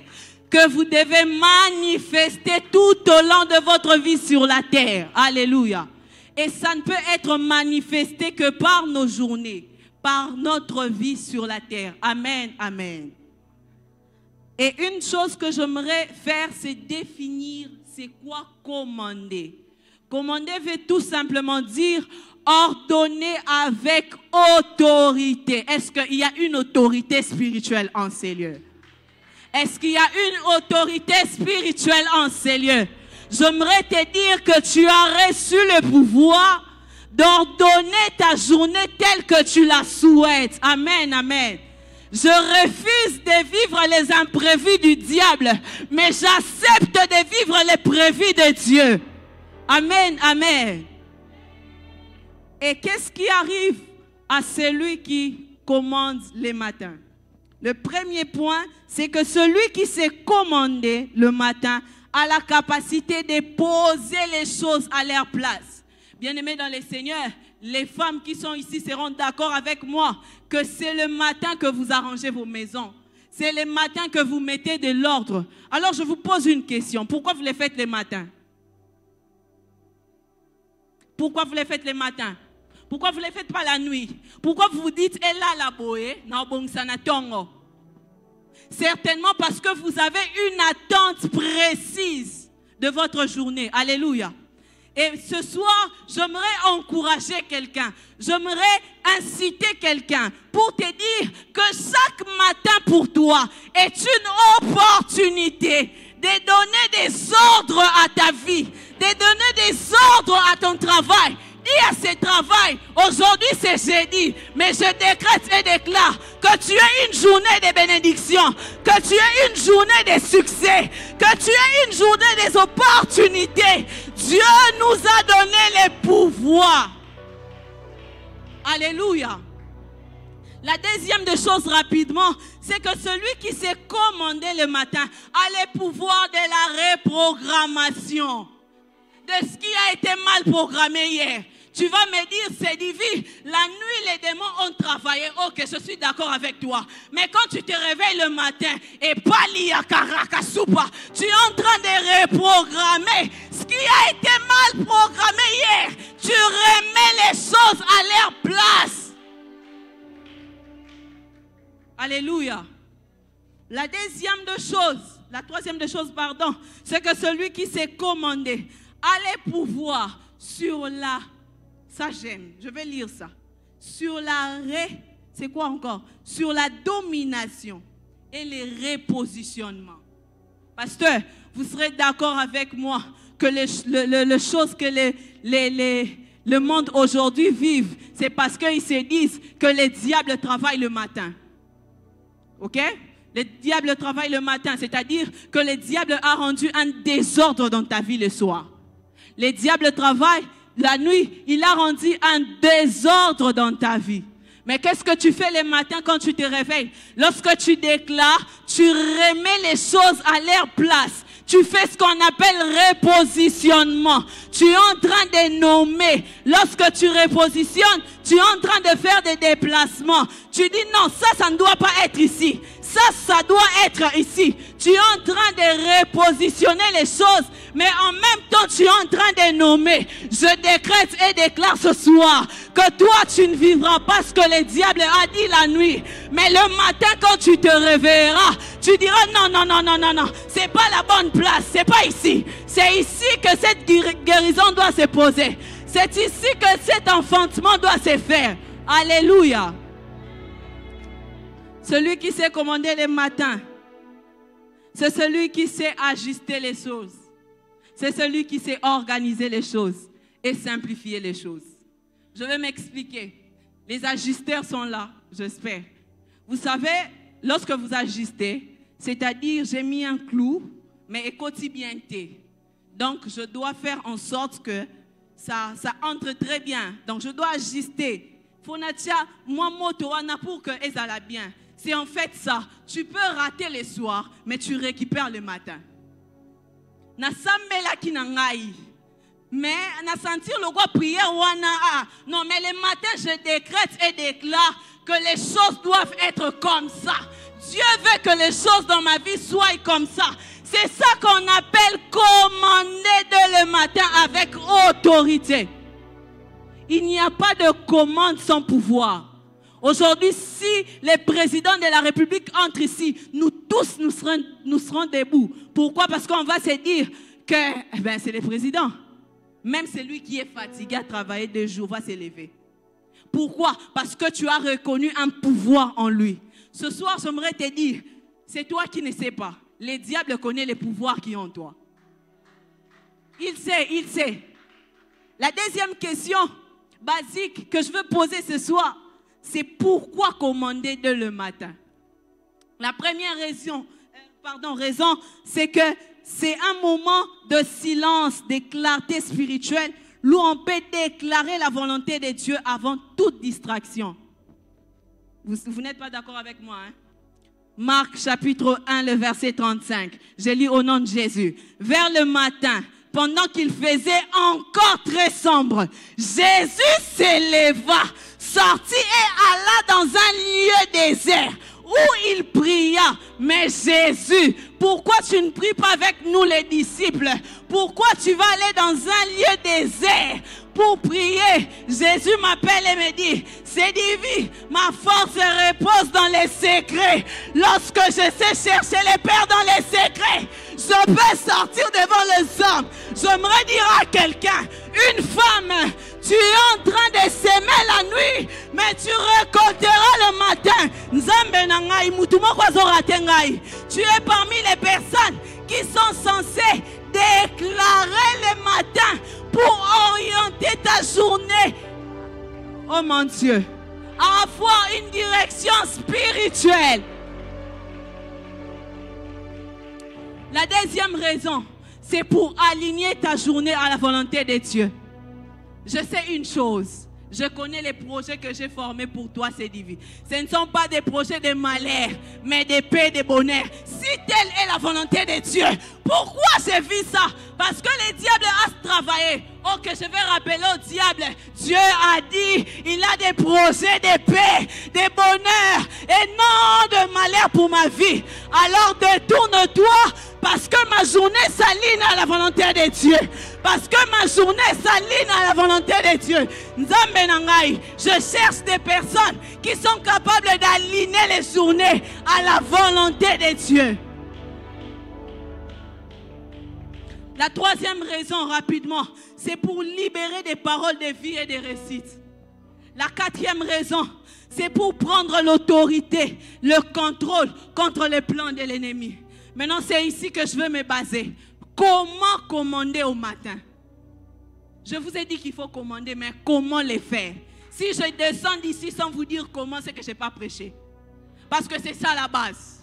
que vous devez manifester tout au long de votre vie sur la terre. Alléluia. Et ça ne peut être manifesté que par nos journées, par notre vie sur la terre. Amen, amen. Et une chose que j'aimerais faire, c'est définir c'est quoi commander. Commander veut tout simplement dire ordonner avec autorité. Est-ce qu'il y a une autorité spirituelle en ces lieux? Est-ce qu'il y a une autorité spirituelle en ces lieux? J'aimerais te dire que tu as reçu le pouvoir d'ordonner ta journée telle que tu la souhaites. Amen, amen. Je refuse de vivre les imprévus du diable, mais j'accepte de vivre les prévus de Dieu. Amen, amen. Et qu'est-ce qui arrive à celui qui commande les matins? Le premier point, c'est que celui qui s'est commandé le matin a la capacité de poser les choses à leur place. Bien-aimés dans le Seigneur, les femmes qui sont ici seront d'accord avec moi que c'est le matin que vous arrangez vos maisons. C'est le matin que vous mettez de l'ordre. Alors je vous pose une question. Pourquoi vous les faites les matins? Pourquoi vous les faites les matins? Pourquoi vous ne les faites pas la nuit? Pourquoi vous vous dites, elle a la boé, certainement parce que vous avez une attente précise de votre journée. Alléluia. Et ce soir, j'aimerais encourager quelqu'un. J'aimerais inciter quelqu'un pour te dire que chaque matin pour toi est une opportunité de donner des ordres à ta vie, de donner des ordres à ton travail. Dis à ce travail, aujourd'hui c'est jeudi, mais je décrète et déclare que tu as une journée de bénédiction, que tu as une journée de succès, que tu as une journée des opportunités. Dieu nous a donné les pouvoirs. Alléluia. La deuxième des choses rapidement, c'est que celui qui s'est commandé le matin a les pouvoirs de la reprogrammation de ce qui a été mal programmé hier. Tu vas me dire, c'est divin, la nuit les démons ont travaillé. Ok, je suis d'accord avec toi. Mais quand tu te réveilles le matin et Palia Karakasupa, tu es en train de reprogrammer ce qui a été mal programmé hier. Tu remets les choses à leur place. Alléluia. La troisième des choses, c'est que celui qui s'est commandé a les pouvoirs sur la... Ça j'aime, je vais lire ça. Sur la c'est quoi encore? Sur la domination et les repositionnements. Pasteur, vous serez d'accord avec moi que les choses que le monde aujourd'hui vive, c'est parce qu'ils se disent que les diables travaillent le matin. Ok? Le diable travaille le matin, c'est-à-dire que le diable a rendu un désordre dans ta vie le soir. Le diable travaille la nuit, il a rendu un désordre dans ta vie. Mais qu'est-ce que tu fais le matin quand tu te réveilles? Lorsque tu déclares, tu remets les choses à leur place. Tu fais ce qu'on appelle repositionnement. Tu es en train de nommer. Lorsque tu repositionnes, tu es en train de faire des déplacements. Tu dis non, ça ne doit pas être ici. Ça doit être ici. Tu es en train de repositionner les choses, mais en même temps, tu es en train de nommer. Je décrète et déclare ce soir que toi, tu ne vivras pas ce que le diable a dit la nuit. Mais le matin, quand tu te réveilleras, tu diras non, c'est pas la bonne place, c'est pas ici. C'est ici que cette guérison doit se poser. C'est ici que cet enfantement doit se faire. Alléluia. Celui qui sait commander les matins, c'est celui qui sait ajuster les choses. C'est celui qui sait organiser les choses et simplifier les choses. Je vais m'expliquer. Les ajusteurs sont là, j'espère. Vous savez, lorsque vous ajustez, c'est-à-dire j'ai mis un clou, mais écoutez bien. Donc, je dois faire en sorte que ça entre très bien. Donc, je dois ajuster. Fonatia, moi, motoana pour que ça aille bien. C'est en fait ça. Tu peux rater le soir, mais tu récupères le matin. Na sambela kinangai. Mais na sentir le roi prier wana. Non, mais le matin, je décrète et déclare que les choses doivent être comme ça. Dieu veut que les choses dans ma vie soient comme ça. C'est ça qu'on appelle commander dès le matin avec autorité. Il n'y a pas de commande sans pouvoir. Aujourd'hui, si les présidents de la République entrent ici, nous tous, nous serons debout. Pourquoi? Parce qu'on va se dire que c'est le président. Même celui qui est fatigué à travailler 2 jours va s'élever. Pourquoi? Parce que tu as reconnu un pouvoir en lui. Ce soir, j'aimerais te dire, c'est toi qui ne sais pas. Le diable connaît les pouvoirs qui ont en toi. Il sait. La deuxième question basique que je veux poser ce soir, c'est pourquoi commander dès le matin? La première raison, c'est que c'est un moment de silence, de clarté spirituelle, où on peut déclarer la volonté de Dieu avant toute distraction. Vous n'êtes pas d'accord avec moi, hein? Marc chapitre 1, le verset 35. Je lis au nom de Jésus. Vers le matin, pendant qu'il faisait encore très sombre, Jésus s'éleva, sortit et alla dans un lieu désert où il pria. Mais Jésus, pourquoi tu ne pries pas avec nous les disciples? Pourquoi tu vas aller dans un lieu désert pour prier? Jésus m'appelle et me dit, c'est divin, ma force repose dans les secrets. Lorsque je sais chercher les pères dans les secrets, je peux sortir devant les hommes. J'aimerais dire à quelqu'un, une femme, tu es en train de s'aimer la nuit, mais tu récolteras le matin. Tu es parmi les personnes qui sont censées déclarer le matin pour orienter ta journée. Oh mon Dieu, avoir une direction spirituelle. La deuxième raison, c'est pour aligner ta journée à la volonté de Dieu. Je sais une chose, je connais les projets que j'ai formés pour toi, c'est divin. Ce ne sont pas des projets de malheur, mais de paix, de bonheur. Si telle est la volonté de Dieu, pourquoi je vis ça? Parce que le diable a travaillé. Oh, que je vais rappeler au diable, Dieu a dit, il a des projets de paix, de bonheur et non de malheur pour ma vie. Alors détourne-toi parce que ma journée s'aligne à la volonté de Dieu. Parce que ma journée s'aligne à la volonté de Dieu. Nzambe nangai, je cherche des personnes qui sont capables d'aligner les journées à la volonté de Dieu. La troisième raison, rapidement, c'est pour libérer des paroles de vie et de réussite. La quatrième raison, c'est pour prendre l'autorité, le contrôle contre les plans de l'ennemi. Maintenant, c'est ici que je veux me baser. Comment commander au matin? Je vous ai dit qu'il faut commander, mais comment le faire? Si je descends d'ici sans vous dire comment, c'est que je n'ai pas prêché. Parce que c'est ça la base.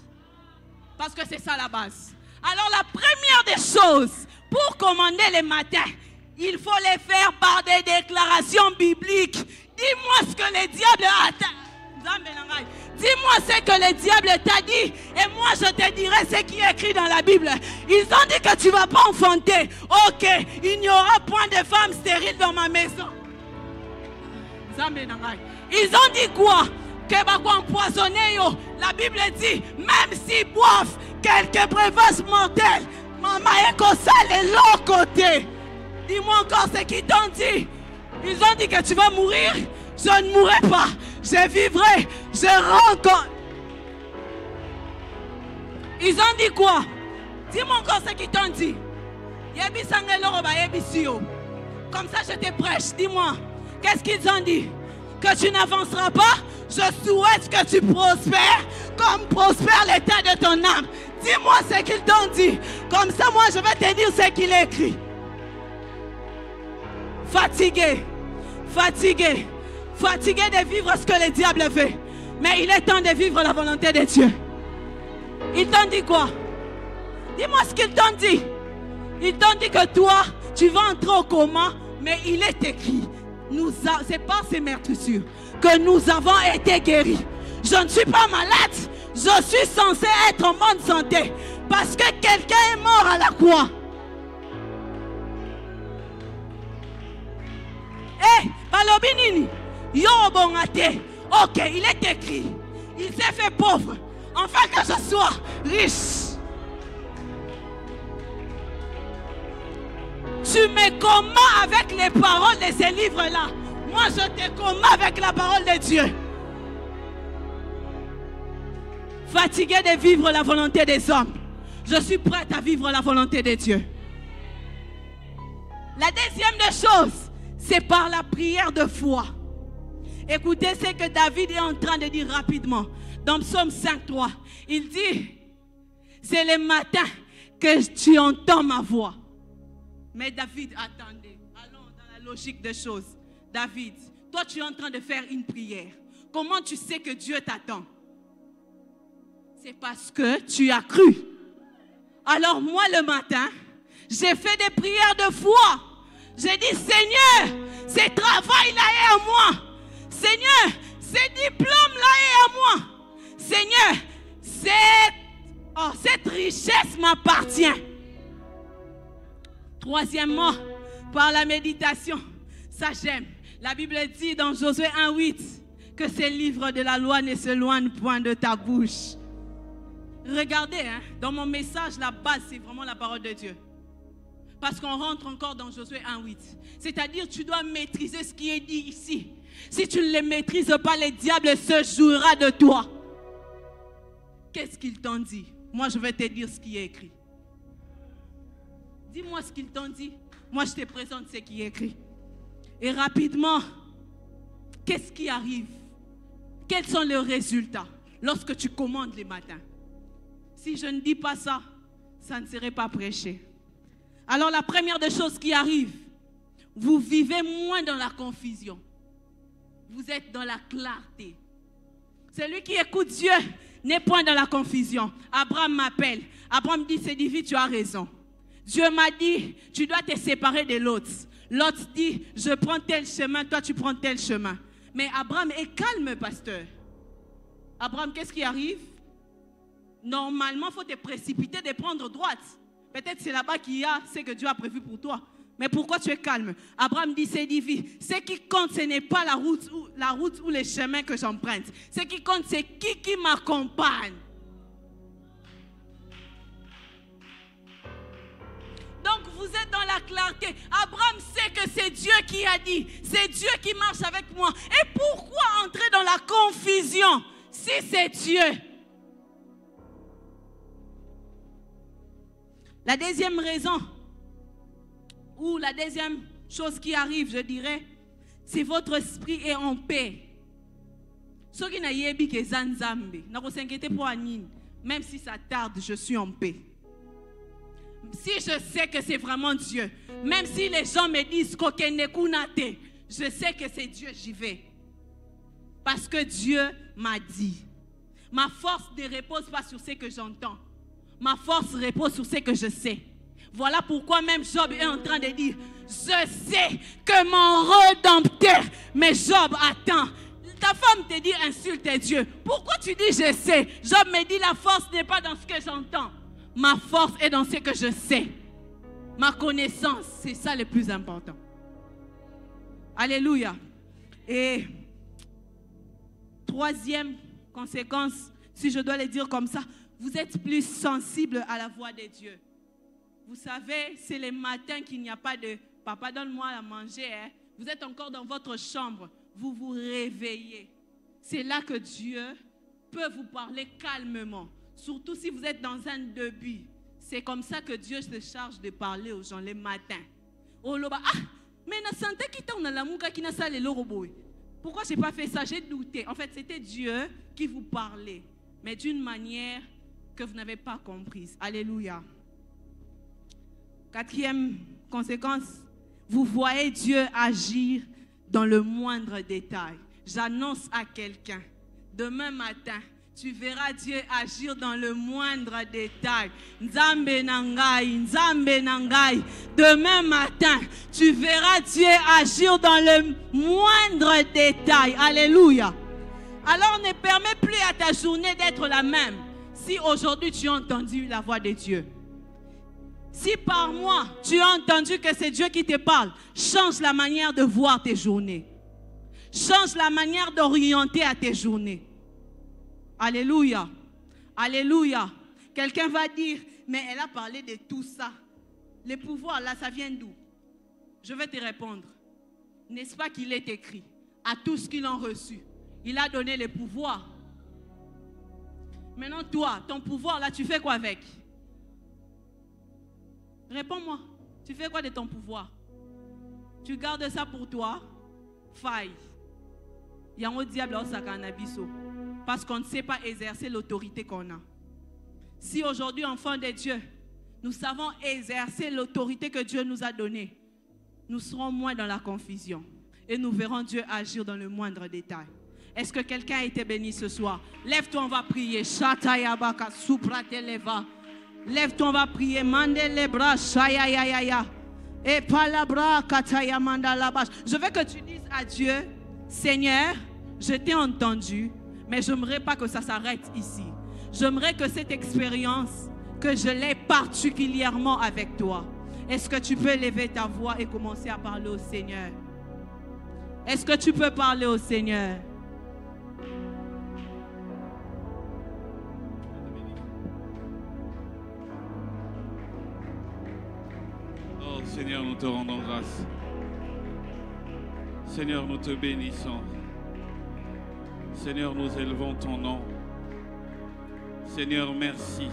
Parce que c'est ça la base. Alors la première des choses, pour commander le matin, il faut les faire par des déclarations bibliques. Dis-moi ce que le diable a dit. Dis-moi ce que le diable t'a dit et moi je te dirai ce qui est écrit dans la Bible. Ils ont dit que tu ne vas pas enfanter. Ok, il n'y aura point de femmes stériles dans ma maison. Ils ont dit quoi? Que va empoisonner. La Bible dit, même s'ils boivent quelques breuvages mortels, maman est comme ça de l'autre côté. Dis-moi encore ce qu'ils t'ont dit. Ils ont dit que tu vas mourir. Je ne mourrai pas. Je vivrai. Je rencontre. Ils ont dit quoi? Dis-moi encore ce qu'ils t'ont dit. Comme ça, je te prêche. Dis-moi. Qu'est-ce qu'ils ont dit? Que tu n'avanceras pas. Je souhaite que tu prospères comme prospère l'état de ton âme. Dis-moi ce qu'ils t'ont dit. Comme ça, moi, je vais te dire ce qu'il est écrit. Fatigué, fatigué, fatigué de vivre ce que le diable veut. Mais il est temps de vivre la volonté de Dieu. Il t'en dit quoi? Dis-moi ce qu'il t'en dit. Il t'en dit que toi, tu vas entrer au coma, mais il est écrit. C'est par ces meurtrissures que nous avons été guéris. Je ne suis pas malade. Je suis censé être en bonne santé. Parce que quelqu'un est mort à la croix. Eh, Balobinini, yo bongate. Ok, il est écrit. Il s'est fait pauvre. Enfin que je sois riche. Tu me combats avec les paroles de ces livres-là. Moi, je te combats avec la parole de Dieu. Fatigué de vivre la volonté des hommes, je suis prête à vivre la volonté de Dieu. La deuxième des choses, c'est par la prière de foi. Écoutez ce que David est en train de dire rapidement. Dans Psaume 5.3, il dit, c'est le matin que tu entends ma voix. Mais David, attendez, allons dans la logique des choses. David, toi tu es en train de faire une prière. Comment tu sais que Dieu t'attend? C'est parce que tu as cru. Alors moi le matin, j'ai fait des prières de foi. J'ai dit, Seigneur, ce travail-là est à moi. Seigneur, ce diplôme-là est à moi. Seigneur, cette richesse m'appartient. Troisièmement, par la méditation, ça j'aime. La Bible dit dans Josué 1:8 que ces livres de la loi ne s'éloignent point de ta bouche. Regardez, hein, dans mon message, la base, c'est vraiment la parole de Dieu. Parce qu'on rentre encore dans Josué 1:8. C'est-à-dire, tu dois maîtriser ce qui est dit ici. Si tu ne le maîtrises pas, le diable se jouera de toi. Qu'est-ce qu'il t'en dit? Moi, je vais te dire ce qui est écrit. Dis-moi ce qu'il t'en dit. Moi, je te présente ce qui est écrit. Et rapidement, qu'est-ce qui arrive? Quels sont les résultats lorsque tu commandes les matins? Si je ne dis pas ça, ça ne serait pas prêché. Alors la première des choses qui arrive, vous vivez moins dans la confusion. Vous êtes dans la clarté. Celui qui écoute Dieu n'est point dans la confusion. Abraham m'appelle. Abraham dit, c'est divin, tu as raison. Dieu m'a dit, tu dois te séparer de l'autre. L'autre dit, je prends tel chemin, toi tu prends tel chemin. Mais Abraham est calme, pasteur. Abraham, qu'est-ce qui arrive? Normalement, il faut te précipiter de prendre droite. Peut-être c'est là-bas qu'il y a ce que Dieu a prévu pour toi. Mais pourquoi tu es calme? Abraham dit, c'est divin. Ce qui compte, ce n'est pas la route ou les chemins que j'emprunte. Ce qui compte, c'est qui m'accompagne. Donc vous êtes dans la clarté. Abraham sait que c'est Dieu qui a dit. C'est Dieu qui marche avec moi. Et pourquoi entrer dans la confusion si c'est Dieu? La deuxième raison, ou la deuxième chose qui arrive, je dirais, c'est votre esprit est en paix. Ce qui n'a yebi que zanzambe, n'a pas s'inquiéter pour Anine. Même si ça tarde, je suis en paix. Si je sais que c'est vraiment Dieu, même si les gens me disent qu'aucun je sais que c'est Dieu, j'y vais. Parce que Dieu m'a dit. Ma force ne repose pas sur ce que j'entends. Ma force repose sur ce que je sais. Voilà pourquoi même Job est en train de dire, je sais que mon Rédempteur, mais Job, attends. Ta femme te dit insulte Dieu. Pourquoi tu dis je sais? Job me dit la force n'est pas dans ce que j'entends. Ma force est dans ce que je sais. Ma connaissance, c'est ça le plus important. Alléluia. Et troisième conséquence, si je dois le dire comme ça, vous êtes plus sensible à la voix de Dieu. Vous savez, c'est le matin qu'il n'y a pas de « Papa, donne-moi à manger hein. ». Vous êtes encore dans votre chambre. Vous vous réveillez. C'est là que Dieu peut vous parler calmement. Surtout si vous êtes dans un début. C'est comme ça que Dieu se charge de parler aux gens les matins. Mais na santé qui t'a la mouka qui n'a pas le robo. Pourquoi j'ai pas fait ça? J'ai douté. En fait, c'était Dieu qui vous parlait, mais d'une manière que vous n'avez pas comprise. Alléluia. Quatrième conséquence, vous voyez Dieu agir dans le moindre détail. J'annonce à quelqu'un, demain matin, tu verras Dieu agir dans le moindre détail. Nzambe nangai, Nzambe nangai. Demain matin, tu verras Dieu agir dans le moindre détail. Alléluia. Alors ne permets plus à ta journée d'être la même. Si aujourd'hui tu as entendu la voix de Dieu, si par mois tu as entendu que c'est Dieu qui te parle, change la manière de voir tes journées. Change la manière d'orienter à tes journées. Alléluia. Alléluia. Quelqu'un va dire, mais elle a parlé de tout ça. Les pouvoirs là, ça vient d'où? Je vais te répondre. N'est-ce pas qu'il est écrit à tous qui l'ont reçu? Il a donné les pouvoirs. Maintenant, toi, ton pouvoir là, tu fais quoi avec? Réponds-moi. Tu fais quoi de ton pouvoir? Tu gardes ça pour toi? Faille. Il y a un diable au sakanabiso. Parce qu'on ne sait pas exercer l'autorité qu'on a. Si aujourd'hui, enfants de Dieu, nous savons exercer l'autorité que Dieu nous a donnée, nous serons moins dans la confusion. Et nous verrons Dieu agir dans le moindre détail. Est-ce que quelqu'un a été béni ce soir? Lève-toi, on va prier. Lève-toi, on va prier. Mande les bras. Et palabra kataya manda la bâche. Je veux que tu dises à Dieu, Seigneur, je t'ai entendu, mais je n'aimerais pas que ça s'arrête ici. J'aimerais que cette expérience, que je l'ai particulièrement avec toi. Est-ce que tu peux lever ta voix et commencer à parler au Seigneur? Est-ce que tu peux parler au Seigneur? Oh Seigneur, nous te rendons grâce. Seigneur, nous te bénissons. Seigneur, nous élevons ton nom. Seigneur, merci.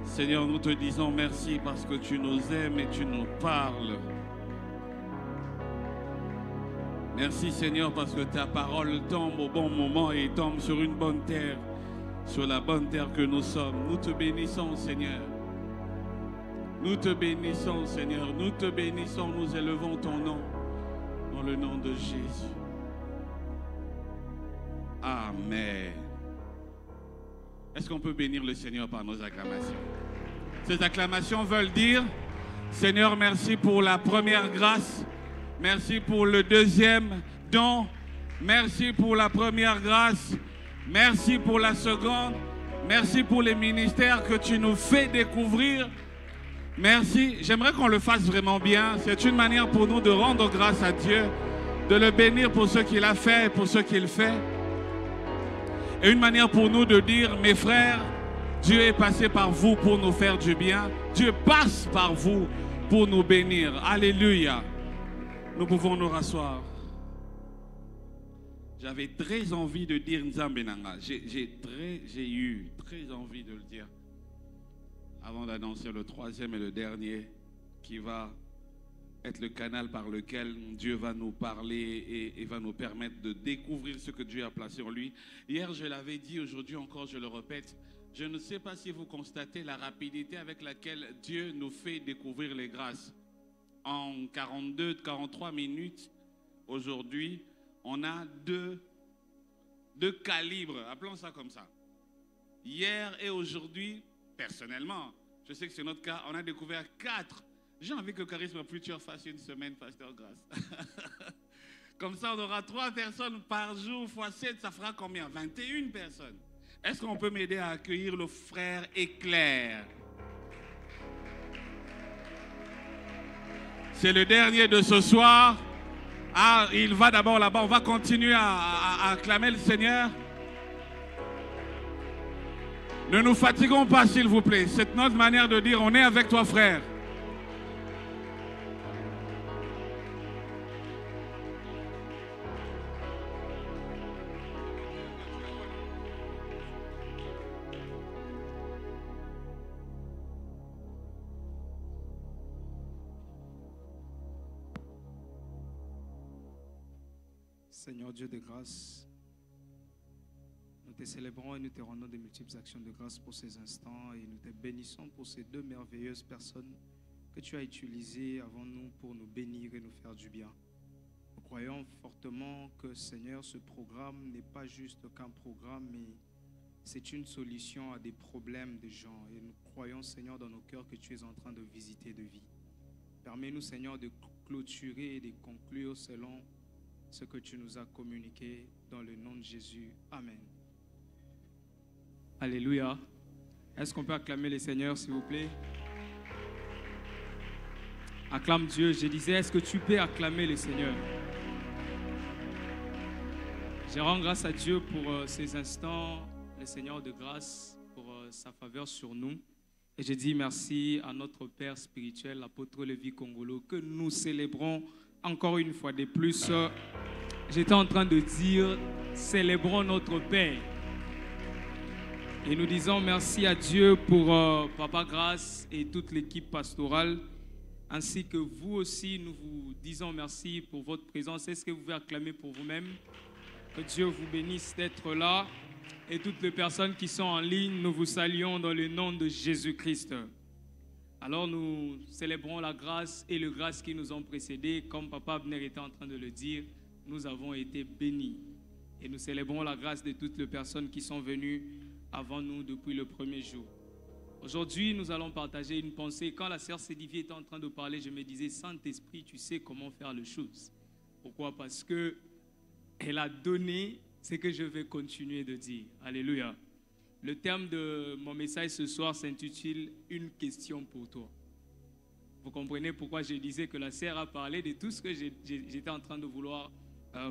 Seigneur, nous te disons merci parce que tu nous aimes et tu nous parles. Merci Seigneur parce que ta parole tombe au bon moment et tombe sur une bonne terre, sur la bonne terre que nous sommes. Nous te bénissons Seigneur. Nous te bénissons Seigneur. Nous te bénissons, nous élevons ton nom dans le nom de Jésus. Amen. Est-ce qu'on peut bénir le Seigneur par nos acclamations? Ces acclamations veulent dire, Seigneur, merci pour la première grâce. Merci pour le deuxième don. Merci pour la première grâce. Merci pour la seconde. Merci pour les ministères que tu nous fais découvrir. Merci. J'aimerais qu'on le fasse vraiment bien. C'est une manière pour nous de rendre grâce à Dieu, de le bénir pour ce qu'il a fait et pour ce qu'il fait. Et une manière pour nous de dire, mes frères, Dieu est passé par vous pour nous faire du bien. Dieu passe par vous pour nous bénir. Alléluia. Nous pouvons nous rasseoir. J'avais très envie de dire Nzambe Nanga. J'ai eu très envie de le dire avant d'annoncer le troisième et le dernier qui va être le canal par lequel Dieu va nous parler et va nous permettre de découvrir ce que Dieu a placé en lui. Hier, je l'avais dit, aujourd'hui encore, je le répète. Je ne sais pas si vous constatez la rapidité avec laquelle Dieu nous fait découvrir les grâces. En 43 minutes, aujourd'hui, on a deux calibres, appelons ça comme ça. Hier et aujourd'hui, personnellement, je sais que c'est notre cas, on a découvert 4. J'ai envie que Charisme Future fasse une semaine, Pasteur Grâce. Comme ça, on aura 3 personnes par jour, x 7, ça fera combien? 21 personnes. Est-ce qu'on peut m'aider à accueillir le frère Éclair? C'est le dernier de ce soir. Ah, il va d'abord là-bas. On va continuer à acclamer le Seigneur. Ne nous fatiguons pas, s'il vous plaît. C'est notre manière de dire, on est avec toi, frère. Seigneur Dieu de grâce, nous te célébrons et nous te rendons de multiples actions de grâce pour ces instants et nous te bénissons pour ces 2 merveilleuses personnes que tu as utilisées avant nous pour nous bénir et nous faire du bien. Nous croyons fortement que, Seigneur, ce programme n'est pas juste qu'un programme, mais c'est une solution à des problèmes des gens. Et nous croyons, Seigneur, dans nos cœurs que tu es en train de visiter de vie. Permets-nous, Seigneur, de clôturer et de conclure selon ce que tu nous as communiqué dans le nom de Jésus. Amen. Alléluia. Est-ce qu'on peut acclamer le Seigneur, s'il vous plaît? Acclame Dieu. Je disais, est-ce que tu peux acclamer le Seigneur? Je rends grâce à Dieu pour ces instants, le Seigneur de grâce, pour sa faveur sur nous. Et je dis merci à notre Père spirituel, l'apôtre Lévi Congolo, que nous célébrons encore une fois de plus. J'étais en train de dire, célébrons notre Père. Et nous disons merci à Dieu pour Papa Grâce et toute l'équipe pastorale, ainsi que vous aussi, nous vous disons merci pour votre présence. Est-ce que vous pouvez acclamer pour vous-même? Que Dieu vous bénisse d'être là. Et toutes les personnes qui sont en ligne, nous vous saluons dans le nom de Jésus-Christ. Alors nous célébrons la grâce et le grâce qui nous ont précédés. Comme Papa Abner était en train de le dire, nous avons été bénis. Et nous célébrons la grâce de toutes les personnes qui sont venues avant nous depuis le premier jour. Aujourd'hui, nous allons partager une pensée. Quand la sœur Sédivie était en train de parler, je me disais, Saint-Esprit, tu sais comment faire les choses. Pourquoi? Parce qu'elle a donné ce que je vais continuer de dire. Alléluia. Le terme de mon message ce soir s'intitule « Une question pour toi ». Vous comprenez pourquoi je disais que la sœur a parlé de tout ce que j'étais en train de vouloir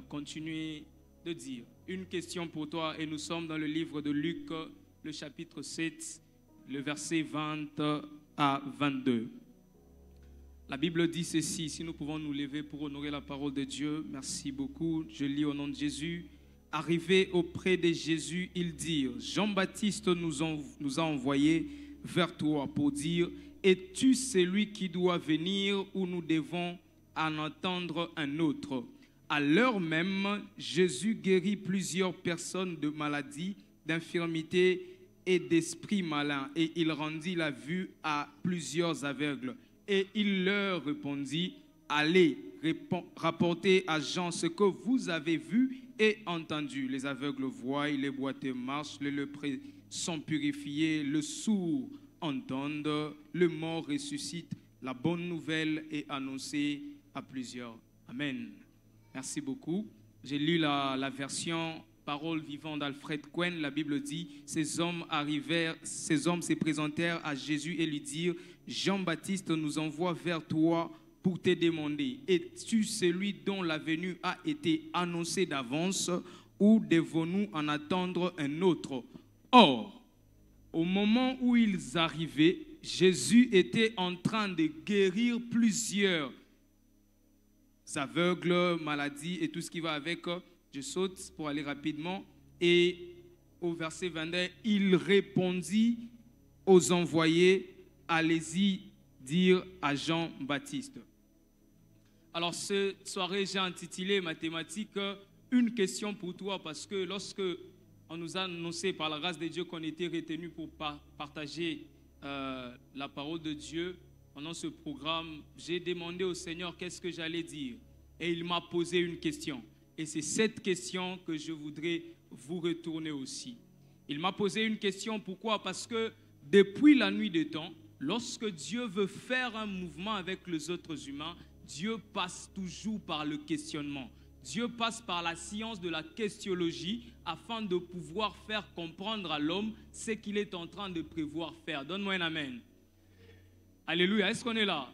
continuer de dire. Une question pour toi, et nous sommes dans le livre de Luc, le chapitre 7, le verset 20 à 22. La Bible dit ceci, si nous pouvons nous lever pour honorer la parole de Dieu. Merci beaucoup. Je lis au nom de Jésus. Arrivés auprès de Jésus, ils dirent, Jean-Baptiste nous a envoyés vers toi pour dire, es-tu celui qui doit venir ou nous devons en attendre un autre? À l'heure même, Jésus guérit plusieurs personnes de maladies, d'infirmités et d'esprits malins, et il rendit la vue à plusieurs aveugles. Et il leur répondit, allez, rapportez à Jean ce que vous avez vu et entendu. Les aveugles voient, les boiteux marchent, les lépreux sont purifiés, le sourd entendent, le mort ressuscite. La bonne nouvelle est annoncée à plusieurs. Amen. Merci beaucoup. J'ai lu la version Parole vivante d'Alfred Cohen. La Bible dit, ces hommes se présentèrent à Jésus et lui dirent, Jean-Baptiste nous envoie vers toi pour te demander, es-tu celui dont la venue a été annoncée d'avance ou devons-nous en attendre un autre? Or, au moment où ils arrivaient, Jésus était en train de guérir plusieurs aveugles, maladies et tout ce qui va avec. Je saute pour aller rapidement. Et au verset 22, il répondit aux envoyés, allez-y dire à Jean-Baptiste. Alors, cette soirée, j'ai intitulé ma thématique « Une question pour toi » parce que lorsque on nous a annoncé par la grâce de Dieu qu'on était retenus pour partager la parole de Dieu pendant ce programme, j'ai demandé au Seigneur qu'est-ce que j'allais dire. Et il m'a posé une question. Et c'est cette question que je voudrais vous retourner aussi. Il m'a posé une question, pourquoi? Parce que depuis la nuit des temps, lorsque Dieu veut faire un mouvement avec les autres humains, Dieu passe toujours par le questionnement. Dieu passe par la science de la questionologie afin de pouvoir faire comprendre à l'homme ce qu'il est en train de prévoir faire. Donne-moi un amen. Alléluia. Est-ce qu'on est là?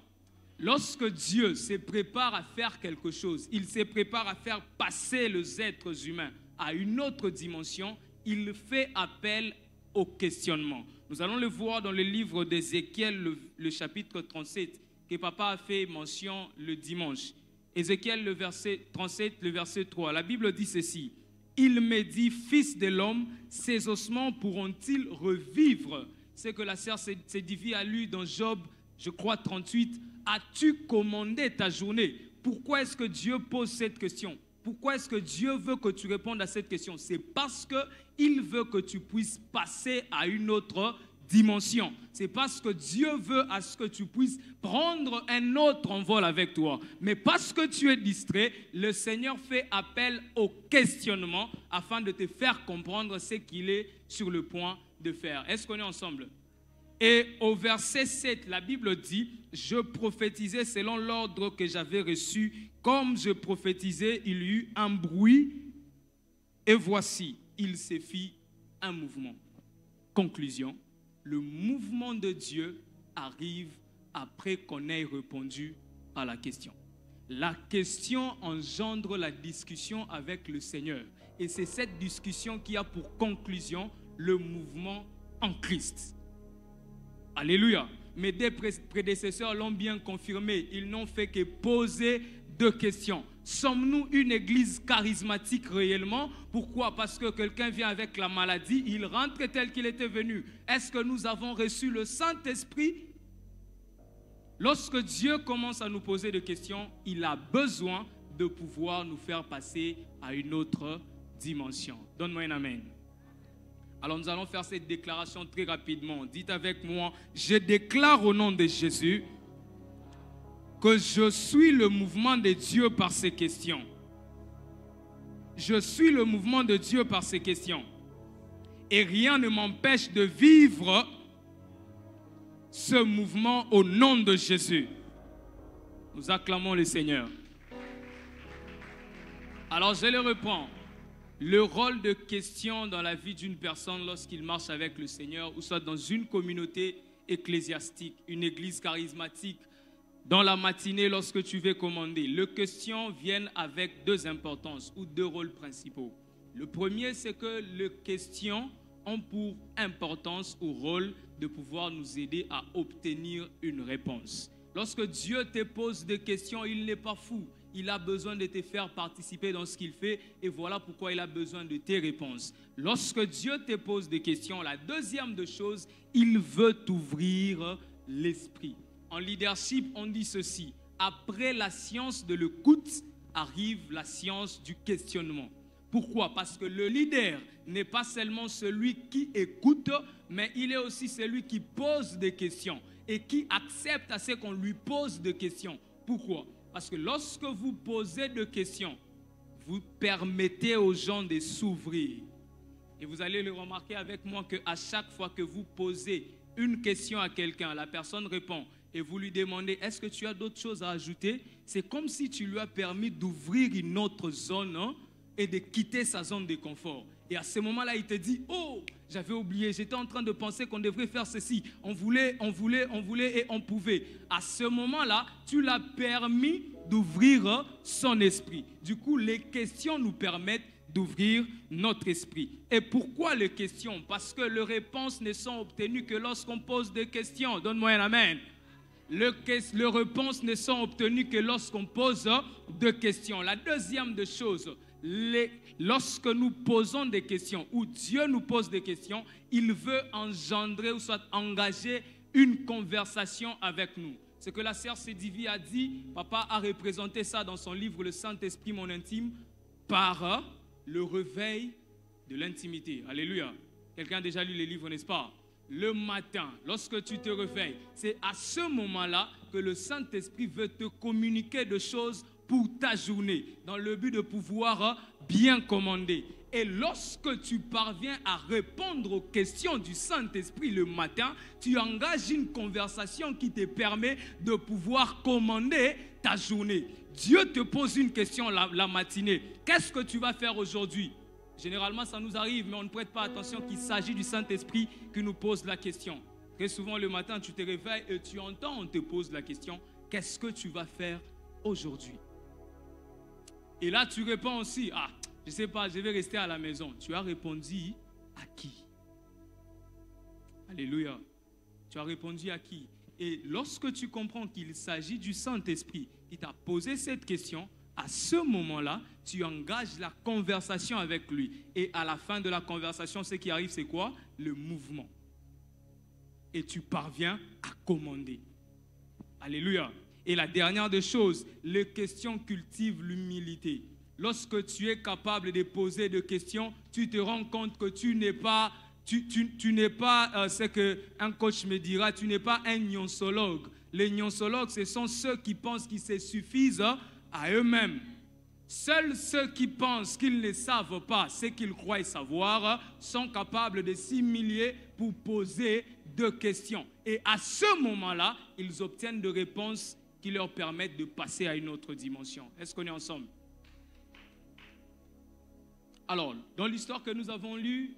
Lorsque Dieu se prépare à faire quelque chose, il se prépare à faire passer les êtres humains à une autre dimension, il fait appel au questionnement. Nous allons le voir dans le livre d'Ézéchiel, le chapitre 37, que papa a fait mention le dimanche. Ézéchiel, le verset 37, le verset 3. La Bible dit ceci. Il me dit, fils de l'homme, ces ossements pourront-ils revivre? C'est que la sœur Sédivie a lu dans Job, je crois 38. As-tu commandé ta journée? Pourquoi est-ce que Dieu pose cette question? Pourquoi est-ce que Dieu veut que tu répondes à cette question? C'est parce qu'il veut que tu puisses passer à une autre dimension. C'est parce que Dieu veut à ce que tu puisses prendre un autre envol avec toi. Mais parce que tu es distrait, le Seigneur fait appel au questionnement afin de te faire comprendre ce qu'il est sur le point de faire. Est-ce qu'on est ensemble? Et au verset 7, la Bible dit, « Je prophétisais selon l'ordre que j'avais reçu. Comme je prophétisais, il y eut un bruit. Et voici, il se fit un mouvement. » Conclusion, le mouvement de Dieu arrive après qu'on ait répondu à la question. La question engendre la discussion avec le Seigneur. Et c'est cette discussion qui a pour conclusion le mouvement en Christ. Alléluia. Mes deux prédécesseurs l'ont bien confirmé. Ils n'ont fait que poser deux questions. Sommes-nous une église charismatique réellement? Pourquoi? Parce que quelqu'un vient avec la maladie, il rentre tel qu'il était venu. Est-ce que nous avons reçu le Saint-Esprit? Lorsque Dieu commence à nous poser des questions, il a besoin de pouvoir nous faire passer à une autre dimension. Donne-moi un amen. Alors nous allons faire cette déclaration très rapidement. Dites avec moi, je déclare au nom de Jésus que je suis le mouvement de Dieu par ces questions. Je suis le mouvement de Dieu par ces questions. Et rien ne m'empêche de vivre ce mouvement au nom de Jésus. Nous acclamons le Seigneur. Alors je le reprends. Le rôle de question dans la vie d'une personne lorsqu'il marche avec le Seigneur, ou soit dans une communauté ecclésiastique, une église charismatique, dans la matinée lorsque tu veux commander, les questions viennent avec deux importances ou deux rôles principaux. Le premier, c'est que les questions ont pour importance ou rôle de pouvoir nous aider à obtenir une réponse. Lorsque Dieu te pose des questions, il n'est pas fou. Il a besoin de te faire participer dans ce qu'il fait et voilà pourquoi il a besoin de tes réponses. Lorsque Dieu te pose des questions, la deuxième des choses, il veut t'ouvrir l'esprit. En leadership, on dit ceci, après la science de l'écoute, arrive la science du questionnement. Pourquoi? Parce que le leader n'est pas seulement celui qui écoute, mais il est aussi celui qui pose des questions et qui accepte à ce qu'on lui pose des questions. Pourquoi? Parce que lorsque vous posez des questions, vous permettez aux gens de s'ouvrir. Et vous allez le remarquer avec moi qu'à chaque fois que vous posez une question à quelqu'un, la personne répond et vous lui demandez « Est-ce que tu as d'autres choses à ajouter ?» C'est comme si tu lui as permis d'ouvrir une autre zone et de quitter sa zone de confort. Et à ce moment-là, il te dit « Oh, j'avais oublié, j'étais en train de penser qu'on devrait faire ceci. On voulait et on pouvait. » À ce moment-là, tu l'as permis d'ouvrir son esprit. Du coup, les questions nous permettent d'ouvrir notre esprit. Et pourquoi les questions? Parce que les réponses ne sont obtenues que lorsqu'on pose des questions. Donne-moi un amen. Les réponses ne sont obtenues que lorsqu'on pose des questions. La deuxième des choses, lorsque nous posons des questions, ou Dieu nous pose des questions, il veut engendrer ou soit engager une conversation avec nous. Ce que la sœur Sédivie a dit, papa a représenté ça dans son livre « Le Saint-Esprit, mon intime » par le réveil de l'intimité. Alléluia. Quelqu'un a déjà lu les livres, n'est-ce pas? Le matin, lorsque tu te réveilles, c'est à ce moment-là que le Saint-Esprit veut te communiquer des choses pour ta journée, dans le but de pouvoir bien commander. Et lorsque tu parviens à répondre aux questions du Saint-Esprit le matin, tu engages une conversation qui te permet de pouvoir commander ta journée. Dieu te pose une question la matinée. Qu'est-ce que tu vas faire aujourd'hui? Généralement, ça nous arrive, mais on ne prête pas attention qu'il s'agit du Saint-Esprit qui nous pose la question. Très souvent, le matin, tu te réveilles et tu entends, on te pose la question, qu'est-ce que tu vas faire aujourd'hui? Et là, tu réponds aussi, ah, je ne sais pas, je vais rester à la maison. Tu as répondu à qui? Alléluia. Tu as répondu à qui? Et lorsque tu comprends qu'il s'agit du Saint-Esprit qui t'a posé cette question, à ce moment-là, tu engages la conversation avec lui. Et à la fin de la conversation, ce qui arrive, c'est quoi? Le mouvement. Et tu parviens à commander. Alléluia. Et la dernière des choses, les questions cultivent l'humilité. Lorsque tu es capable de poser des questions, tu te rends compte que tu n'es pas tu n'es pas, ce qu'un coach me dira, tu n'es pas un gnosologue. Les gnosologues, ce sont ceux qui pensent qu'ils se suffisent à eux-mêmes. Seuls ceux qui pensent qu'ils ne savent pas ce qu'ils croient savoir sont capables de s'humilier pour poser 2 questions. Et à ce moment-là, ils obtiennent des réponses qui leur permettent de passer à une autre dimension. Est-ce qu'on est ensemble? Alors, dans l'histoire que nous avons lue,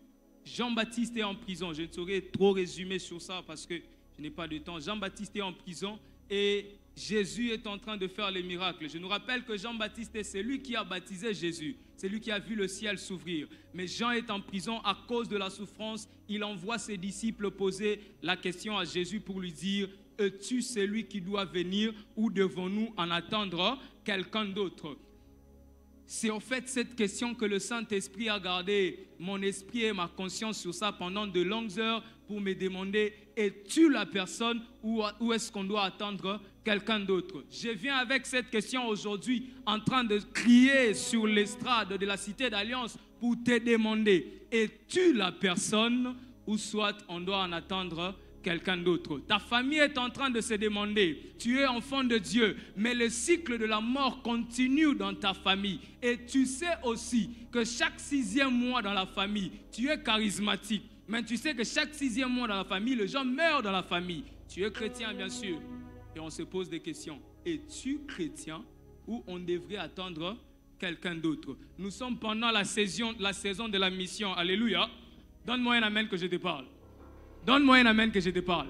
Jean-Baptiste est en prison. Je ne saurais trop résumer sur ça parce que je n'ai pas de temps. Jean-Baptiste est en prison et Jésus est en train de faire les miracles. Je nous rappelle que Jean-Baptiste est celui qui a baptisé Jésus. C'est lui qui a vu le ciel s'ouvrir. Mais Jean est en prison à cause de la souffrance. Il envoie ses disciples poser la question à Jésus pour lui dire: es-tu celui qui doit venir ou devons-nous en attendre quelqu'un d'autre? C'est en fait cette question que le Saint-Esprit a gardé mon esprit et ma conscience sur ça pendant de longues heures pour me demander: es-tu la personne ou est-ce qu'on doit attendre quelqu'un d'autre? Je viens avec cette question aujourd'hui en train de crier sur l'estrade de la Cité d'Alliance pour te demander: es-tu la personne ou soit on doit en attendre quelqu'un d'autre? Ta famille est en train de se demander: tu es enfant de Dieu, mais le cycle de la mort continue dans ta famille. Et tu sais aussi que chaque 6e mois dans la famille, tu es charismatique. Mais tu sais que chaque 6e mois dans la famille, les gens meurent dans la famille. Tu es chrétien, bien sûr. Et on se pose des questions. Es-tu chrétien ou on devrait attendre quelqu'un d'autre? Nous sommes pendant la saison de la mission. Alléluia. Donne-moi un amen que je te parle. Donne-moi un amen que je te parle.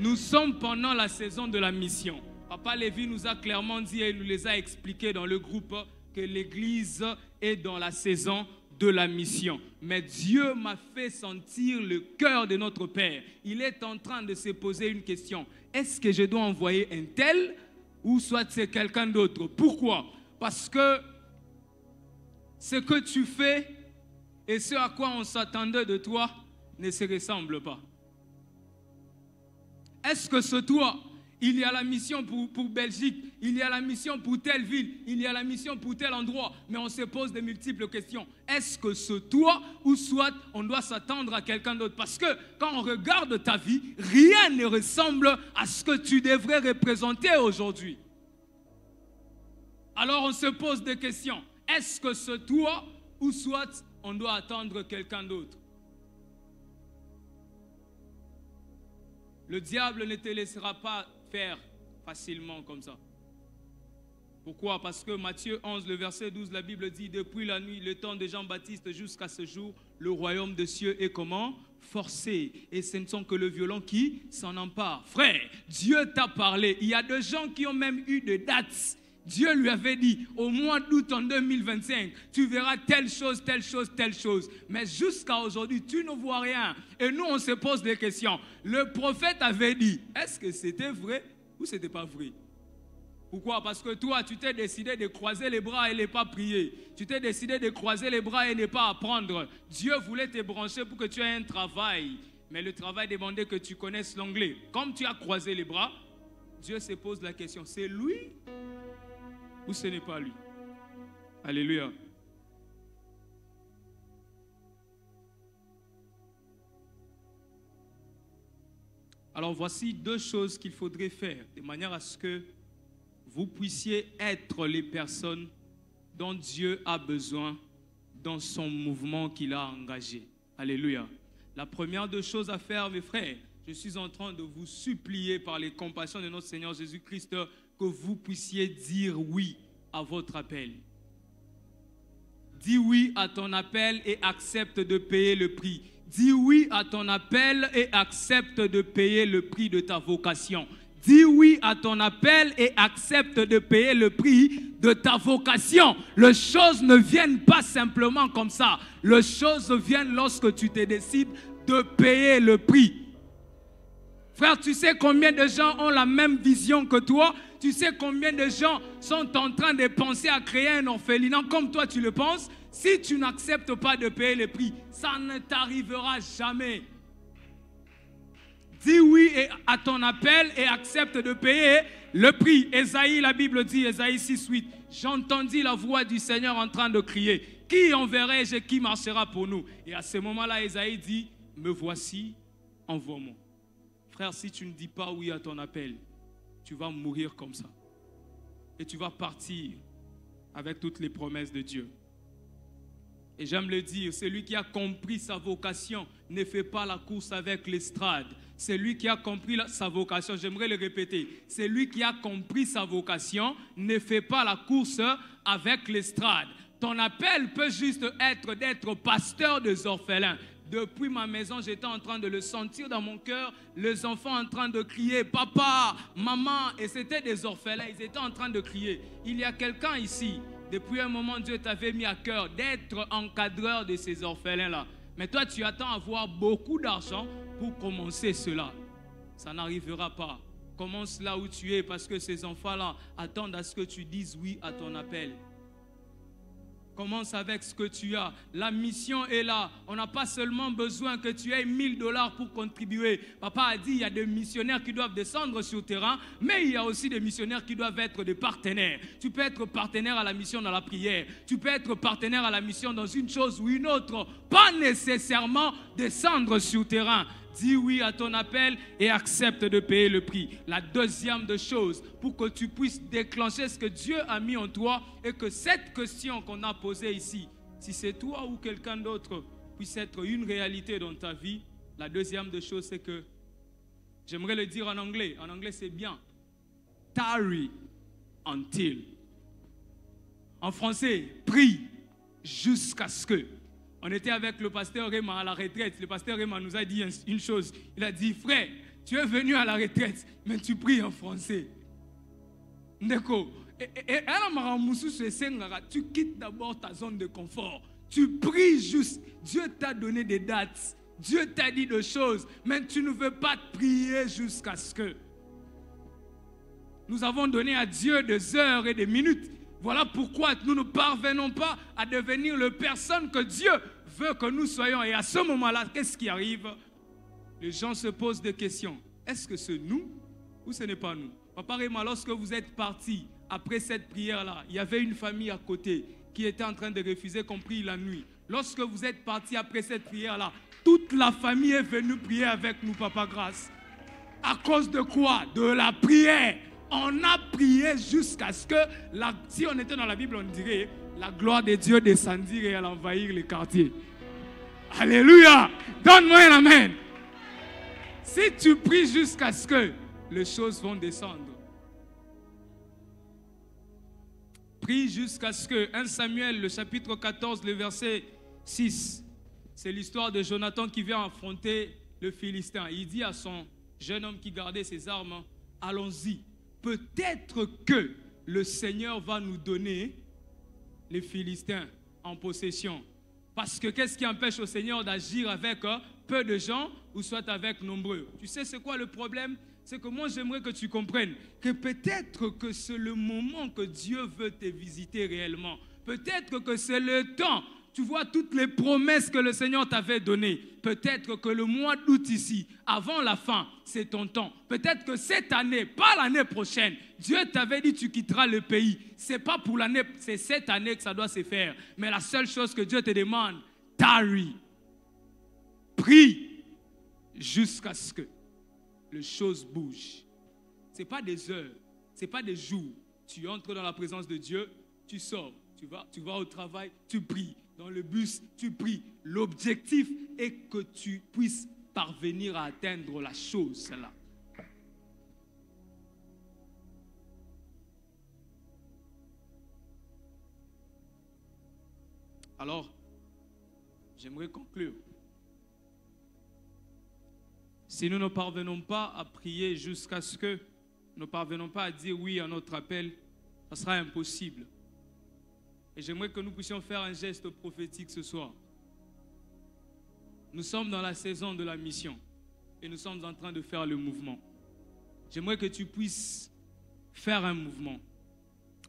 Nous sommes pendant la saison de la mission. Papa Lévi nous a clairement dit et nous les a expliqué dans le groupe que l'Église est dans la saison de la mission. Mais Dieu m'a fait sentir le cœur de notre Père. Il est en train de se poser une question. Est-ce que je dois envoyer un tel ou soit c'est quelqu'un d'autre? Pourquoi? Parce que ce que tu fais et ce à quoi on s'attendait de toi ne se ressemble pas. Est-ce que ce toi, il y a la mission pour Belgique, il y a la mission pour telle ville, il y a la mission pour tel endroit, mais on se pose de multiples questions. Est-ce que ce toi ou soit on doit s'attendre à quelqu'un d'autre? Parce que quand on regarde ta vie, rien ne ressemble à ce que tu devrais représenter aujourd'hui. Alors on se pose des questions. Est-ce que ce toi ou soit on doit attendre quelqu'un d'autre? Le diable ne te laissera pas faire facilement comme ça. Pourquoi? Parce que Matthieu 11, le verset 12, la Bible dit: depuis la nuit, le temps de Jean-Baptiste jusqu'à ce jour, le royaume des cieux est comment? Forcé. Et ce ne sont que les violents qui s'en emparent. Frère, Dieu t'a parlé. Il y a des gens qui ont même eu des dates. Dieu lui avait dit: au mois d'août en 2025, tu verras telle chose, telle chose, telle chose. Mais jusqu'à aujourd'hui, tu ne vois rien. Et nous, on se pose des questions. Le prophète avait dit: est-ce que c'était vrai ou c'était pas vrai? Pourquoi? Parce que toi, tu t'es décidé de croiser les bras et ne pas prier. Tu t'es décidé de croiser les bras et ne pas apprendre. Dieu voulait te brancher pour que tu aies un travail. Mais le travail demandait que tu connaisses l'anglais. Comme tu as croisé les bras, Dieu se pose la question: c'est lui ou ce n'est pas lui? Alléluia. Alors voici 2 choses qu'il faudrait faire de manière à ce que vous puissiez être les personnes dont Dieu a besoin dans son mouvement qu'il a engagé. Alléluia. La première des choses à faire, mes frères, je suis en train de vous supplier par les compassions de notre Seigneur Jésus-Christ que vous puissiez dire oui à votre appel. Dis oui à ton appel et accepte de payer le prix. Dis oui à ton appel et accepte de payer le prix de ta vocation. Dis oui à ton appel et accepte de payer le prix de ta vocation. Les choses ne viennent pas simplement comme ça. Les choses viennent lorsque tu te décides de payer le prix. Frère, tu sais combien de gens ont la même vision que toi? Tu sais combien de gens sont en train de penser à créer un orphelinat comme toi tu le penses? Si tu n'acceptes pas de payer le prix, ça ne t'arrivera jamais. Dis oui à ton appel et accepte de payer le prix. Ésaïe, la Bible dit, Ésaïe 6:8, j'entendis la voix du Seigneur en train de crier: qui enverrai-je, qui marchera pour nous? Et à ce moment-là, Ésaïe dit: me voici, envoie-moi. Frère, si tu ne dis pas oui à ton appel, tu vas mourir comme ça. Et tu vas partir avec toutes les promesses de Dieu. Et j'aime le dire, celui qui a compris sa vocation ne fait pas la course avec l'estrade. Celui qui a compris sa vocation, j'aimerais le répéter, celui qui a compris sa vocation ne fait pas la course avec l'estrade. Ton appel peut juste être d'être pasteur des orphelins. Depuis ma maison, j'étais en train de le sentir dans mon cœur, les enfants en train de crier, papa, maman, et c'était des orphelins, ils étaient en train de crier. Il y a quelqu'un ici, depuis un moment, Dieu t'avait mis à cœur d'être encadreur de ces orphelins-là. Mais toi, tu attends à avoir beaucoup d'argent pour commencer cela. Ça n'arrivera pas. Commence là où tu es parce que ces enfants-là attendent à ce que tu dises oui à ton appel. Commence avec ce que tu as. La mission est là. On n'a pas seulement besoin que tu aies 1000 $ pour contribuer. Papa a dit il y a des missionnaires qui doivent descendre sur le terrain, mais il y a aussi des missionnaires qui doivent être des partenaires. Tu peux être partenaire à la mission dans la prière. Tu peux être partenaire à la mission dans une chose ou une autre. Pas nécessairement descendre sur le terrain. Dis oui à ton appel et accepte de payer le prix. La deuxième des choses, pour que tu puisses déclencher ce que Dieu a mis en toi et que cette question qu'on a posée ici, si c'est toi ou quelqu'un d'autre, puisse être une réalité dans ta vie. La deuxième des choses, c'est que, j'aimerais le dire en anglais c'est bien, tarry until. En français, prie jusqu'à ce que. On était avec le pasteur Raymond à la retraite. Le pasteur Raymond nous a dit une chose. Il a dit, frère, tu es venu à la retraite, mais tu pries en français. D'accord. Tu quittes d'abord ta zone de confort. Tu pries juste. Dieu t'a donné des dates. Dieu t'a dit des choses, mais tu ne veux pas prier jusqu'à ce que. Nous avons donné à Dieu des heures et des minutes. Voilà pourquoi nous ne parvenons pas à devenir la personne que Dieu veut que nous soyons. Et à ce moment-là, qu'est-ce qui arrive? Les gens se posent des questions. Est-ce que c'est nous ou ce n'est pas nous? Papa Raymond, lorsque vous êtes parti après cette prière-là, il y avait une famille à côté qui était en train de refuser qu'on prie la nuit. Lorsque vous êtes parti après cette prière-là, toute la famille est venue prier avec nous, Papa Grâce. À cause de quoi? De la prière. On a prié jusqu'à ce que, si on était dans la Bible, on dirait, la gloire de Dieu descendit et elle envahit les quartiers. Alléluia! Donne-moi un amen. Si tu pries jusqu'à ce que les choses vont descendre. Prie jusqu'à ce que, 1 Samuel, le chapitre 14, le verset 6, c'est l'histoire de Jonathan qui vient affronter le Philistin. Il dit à son jeune homme qui gardait ses armes, allons-y. Peut-être que le Seigneur va nous donner les Philistins en possession. Parce que qu'est-ce qui empêche au Seigneur d'agir avec peu de gens ou soit avec nombreux? Tu sais c'est quoi le problème? C'est que moi j'aimerais que tu comprennes que peut-être que c'est le moment que Dieu veut te visiter réellement. Peut-être que c'est le temps. Tu vois toutes les promesses que le Seigneur t'avait données. Peut-être que le mois d'août ici, avant la fin, c'est ton temps. Peut-être que cette année, pas l'année prochaine, Dieu t'avait dit tu quitteras le pays. C'est pas pour l'année, c'est cette année que ça doit se faire. Mais la seule chose que Dieu te demande, tarry. Prie jusqu'à ce que les choses bougent. Ce n'est pas des heures, ce n'est pas des jours. Tu entres dans la présence de Dieu, tu sors, tu vas au travail, tu pries. Dans le bus, tu pries. L'objectif est que tu puisses parvenir à atteindre la chose là. Alors, j'aimerais conclure. Si nous ne parvenons pas à prier jusqu'à ce que nous ne parvenons pas à dire oui à notre appel, ça sera impossible. Et j'aimerais que nous puissions faire un geste prophétique ce soir. Nous sommes dans la saison de la mission et nous sommes en train de faire le mouvement. J'aimerais que tu puisses faire un mouvement.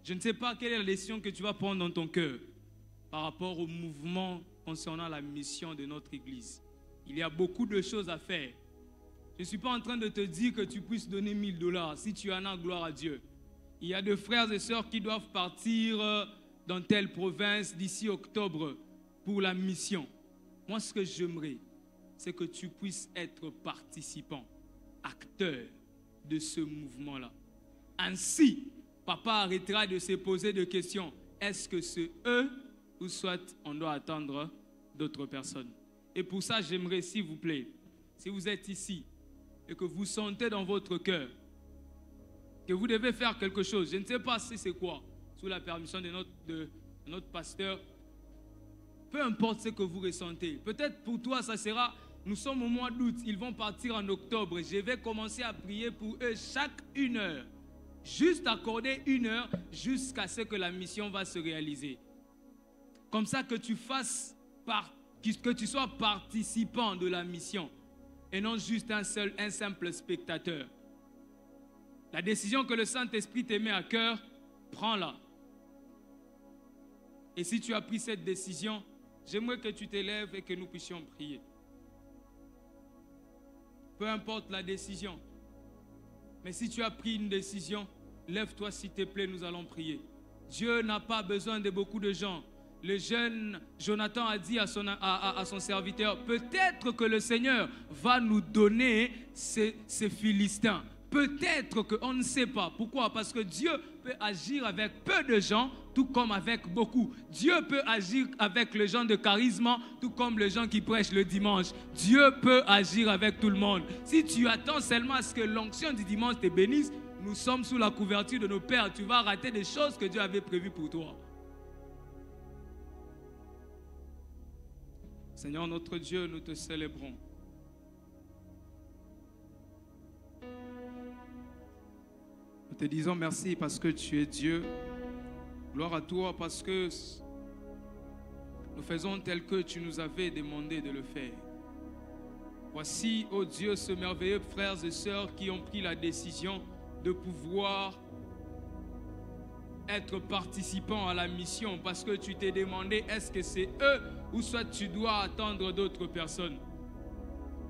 Je ne sais pas quelle est la décision que tu vas prendre dans ton cœur par rapport au mouvement concernant la mission de notre Église. Il y a beaucoup de choses à faire. Je ne suis pas en train de te dire que tu puisses donner 1000 $. Si tu en as, gloire à Dieu. Il y a des frères et sœurs qui doivent partir dans telle province d'ici octobre pour la mission. Moi, ce que j'aimerais, c'est que tu puisses être participant, acteur de ce mouvement-là. Ainsi, papa arrêtera de se poser des questions. Est-ce que c'est eux ou soit on doit attendre d'autres personnes? Et pour ça, j'aimerais, s'il vous plaît, si vous êtes ici et que vous sentez dans votre cœur que vous devez faire quelque chose, je ne sais pas si c'est quoi, sous la permission de notre pasteur, peu importe ce que vous ressentez. Peut-être pour toi, ça sera, nous sommes au mois d'août, ils vont partir en octobre. Je vais commencer à prier pour eux chaque 1 heure. Juste accorder 1 heure jusqu'à ce que la mission va se réaliser. Comme ça que tu sois participant de la mission et non juste un simple spectateur. La décision que le Saint-Esprit te met à cœur, prends-la. Et si tu as pris cette décision, j'aimerais que tu t'élèves et que nous puissions prier. Peu importe la décision. Mais si tu as pris une décision, lève-toi s'il te plaît, nous allons prier. Dieu n'a pas besoin de beaucoup de gens. Le jeune Jonathan a dit à son serviteur, peut-être que le Seigneur va nous donner ces Philistins. Peut-être qu'on ne sait pas. Pourquoi? Parce que Dieu peut agir avec peu de gens, tout comme avec beaucoup. Dieu peut agir avec les gens de charisme, tout comme les gens qui prêchent le dimanche. Dieu peut agir avec tout le monde. Si tu attends seulement à ce que l'onction du dimanche te bénisse, nous sommes sous la couverture de nos pères. Tu vas rater des choses que Dieu avait prévues pour toi. Seigneur notre Dieu, nous te célébrons. Nous te disons merci parce que tu es Dieu. Gloire à toi parce que nous faisons tel que tu nous avais demandé de le faire. Voici, ô Dieu, ce merveilleux frères et sœurs qui ont pris la décision de pouvoir être participants à la mission parce que tu t'es demandé est-ce que c'est eux ou soit tu dois attendre d'autres personnes.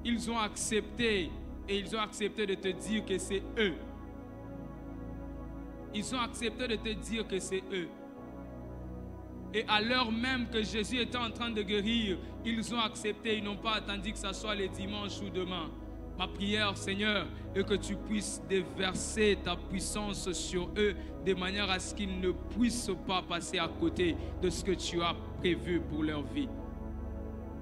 Ils ont accepté et ils ont accepté de te dire que c'est eux. Ils ont accepté de te dire que c'est eux. Et à l'heure même que Jésus était en train de guérir, ils ont accepté, ils n'ont pas attendu que ce soit le dimanche ou demain. Ma prière, Seigneur, est que tu puisses déverser ta puissance sur eux de manière à ce qu'ils ne puissent pas passer à côté de ce que tu as prévu pour leur vie.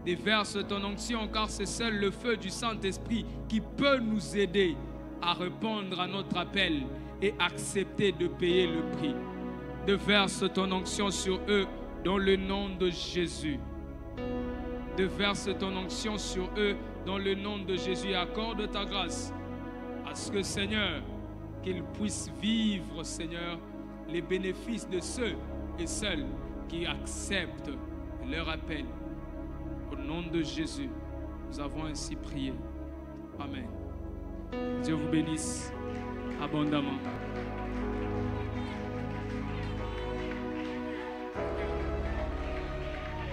Déverse ton onction car c'est seul le feu du Saint-Esprit qui peut nous aider à répondre à notre appel et accepter de payer le prix. Déverse ton onction sur eux dans le nom de Jésus. Déverse ton onction sur eux dans le nom de Jésus et accorde ta grâce à ce que, Seigneur, qu'ils puissent vivre, Seigneur, les bénéfices de ceux et celles qui acceptent leur appel. Au nom de Jésus, nous avons ainsi prié. Amen. Dieu vous bénisse abondamment.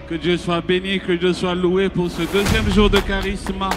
Que Dieu soit béni, que Dieu soit loué pour ce deuxième jour de charisme.